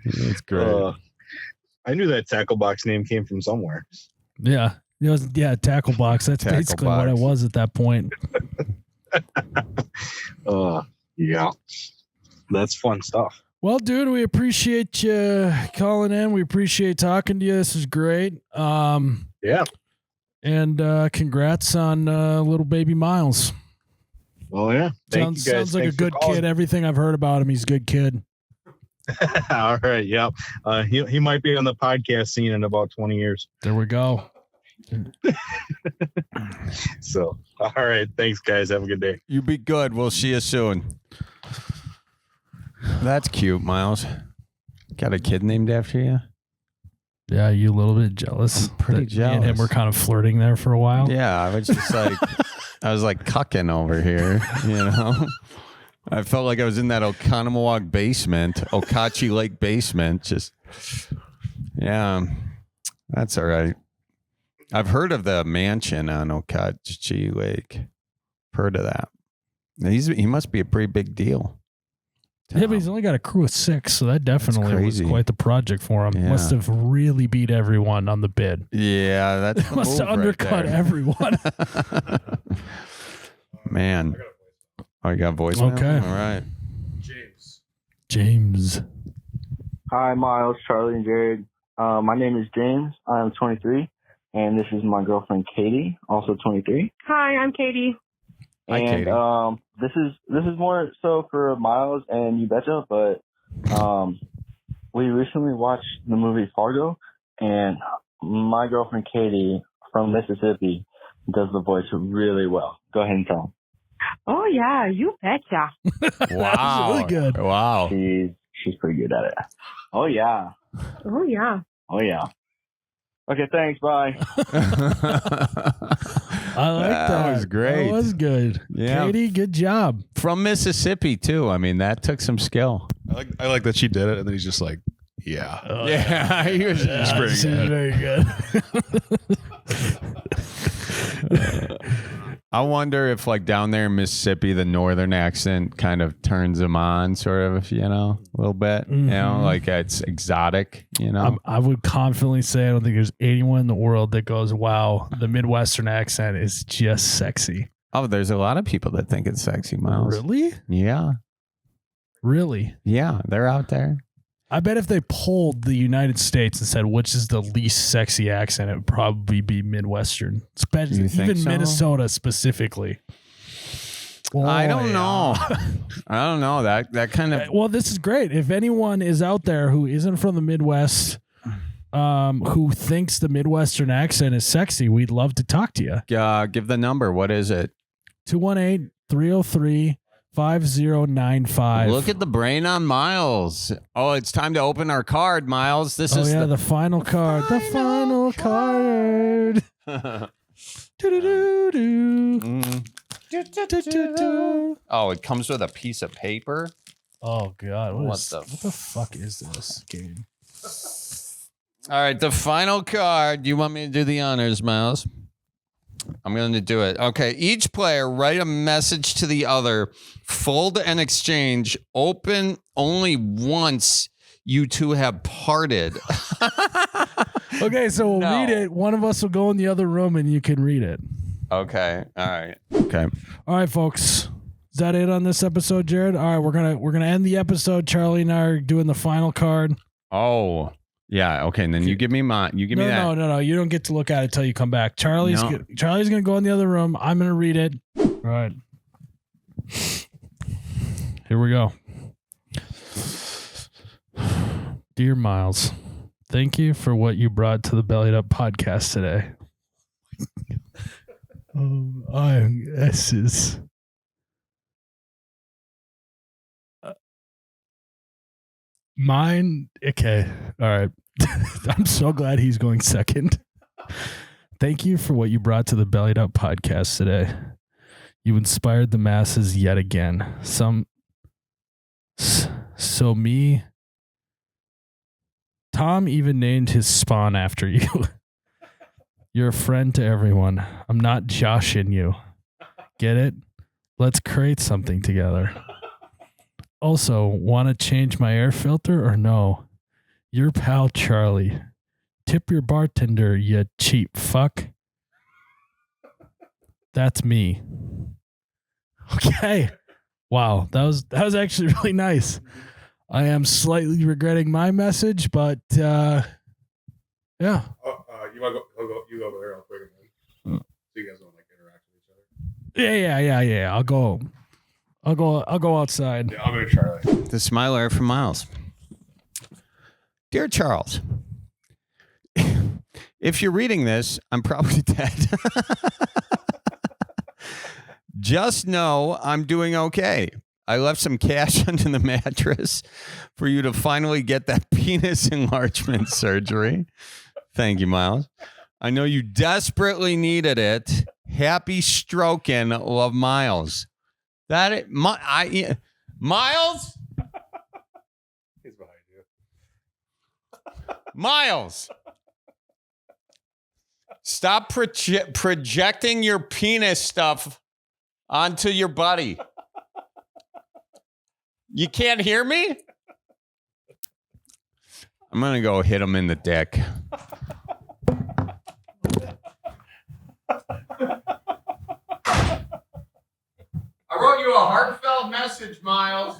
That's great. I knew that tackle box name came from somewhere. Yeah. It was, tackle box. That's Tackle basically box. what I was at that point. Yeah. That's fun stuff. Well, dude, we appreciate you calling in. We appreciate talking to you. This is great. Yeah. And congrats on little baby Miles. Well, yeah. Sounds like Thanks a good for calling. kid. Everything I've heard about him, he's a good kid. All right. Yep. He might be on the podcast scene in about 20 years. There we go. So, all right. Thanks, guys. Have a good day. You be good. We'll see you soon. That's cute, Miles. Got a kid named after you? Yeah, you a little bit jealous? I'm pretty that me and him jealous. were kind of flirting there for a while. Yeah, I was just like, cucking over here, you know? I felt like I was in that Oconomowoc basement, Okachi Lake basement. Just, yeah, that's all right. I've heard of the mansion on Okachi Lake. Heard of that. He must be a pretty big deal. Yeah, but he's only got a crew of 6, so that definitely was quite the project for him. Yeah. Must have really beat everyone on the bid. Yeah, that's the Must have move undercut right there. everyone. Man. Oh, you got voicemail? Okay. All right. James. Hi, Miles, Charlie, and Jared. My name is James. I am 23, and this is my girlfriend Katie, also 23. Hi, I'm Katie. Hi, And Katie. this is more so for Miles and you betcha, but we recently watched the movie Fargo, and my girlfriend Katie from Mississippi does the voice really well. Go ahead and tell him. Oh, yeah, you betcha. Wow. really good. Wow. She's pretty good at it. Oh yeah. Oh, yeah. Oh yeah. Okay, thanks. Bye. I like that. That was great. That was good. Yeah. Katie, good job. From Mississippi, too. I mean, that took some skill. I like that she did it, and then he's just like, yeah. Oh, Yeah, he was Yeah, pretty this good. is very good. I wonder if, like, down there in Mississippi, the northern accent kind of turns them on, sort of, a little bit. You know, Mhm. like it's exotic, I would confidently say I don't think there's anyone in the world that goes, wow, the Midwestern accent is just sexy. Oh, there's a lot of people that think it's sexy, Miles. Really? Yeah. Really? Yeah, they're out there. I bet if they polled the United States and said which is the least sexy accent, it would probably be Midwestern, especially You think even so? Minnesota specifically. I Oh, don't yeah. know. I don't know. That kind of. Well, this is great. If anyone is out there who isn't from the Midwest, who thinks the Midwestern accent is sexy, we'd love to talk to you. Give the number. What is it? 218-303-5095. Look at the brain on Miles. Oh, it's time to open our card, Miles. This is the final card. The final card. Do-do-do-do. Mm. Do-do-do-do. Oh, it comes with a piece of paper. Oh God! What What the fuck is this game? All right, the final card. Do you want me to do the honors, Miles? I'm going to do it. Okay, each player write a message to the other, fold and exchange, open only once you two have parted. Okay, so we'll No. read it. One of us will go in the other room, and you can read it. Okay, all right. Okay. All right, folks. Is that it on this episode, Jared? All right, we're gonna end the episode. Charlie and I are doing the final card. Oh, yeah. Okay, and then you give me mine. You give me that. No. You don't get to look at it until you come back. Charlie's No. Charlie's gonna go in the other room. I'm gonna read it. All right. Here we go. Dear Miles, thank you for what you brought to the Bellied Up podcast today. This is. Mine. Okay. All right. I'm so glad he's going second. Thank you for what you brought to the Bellied Up podcast today. You inspired the masses yet again. Tom even named his spawn after you. You're a friend to everyone. I'm not joshing you. Get it? Let's create something together. Also, want to change my air filter or no? Your pal Charlie. Tip your bartender, you cheap fuck. That's me. Okay. Wow, that was actually really nice. I am slightly regretting my message, but yeah. You want to go? You go over there. I'll quick again. So you guys don't like interact with each other. Yeah. I'll go outside. Yeah, I'll go to Charlie. The smiler from Miles. Dear Charles, if you're reading this, I'm probably dead. Just know I'm doing okay. I left some cash under the mattress for you to finally get that penis enlargement surgery. Thank you, Miles. I know you desperately needed it. Happy stroking, love, Miles. Miles? He's behind you. Miles, stop projecting your penis stuff onto your buddy. You can't hear me? I'm going to go hit him in the dick. I wrote you a heartfelt message, Miles.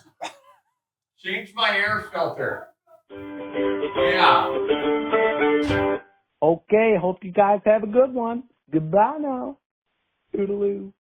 Change my air filter. Yeah. Okay, hope you guys have a good one. Goodbye now. Toodaloo.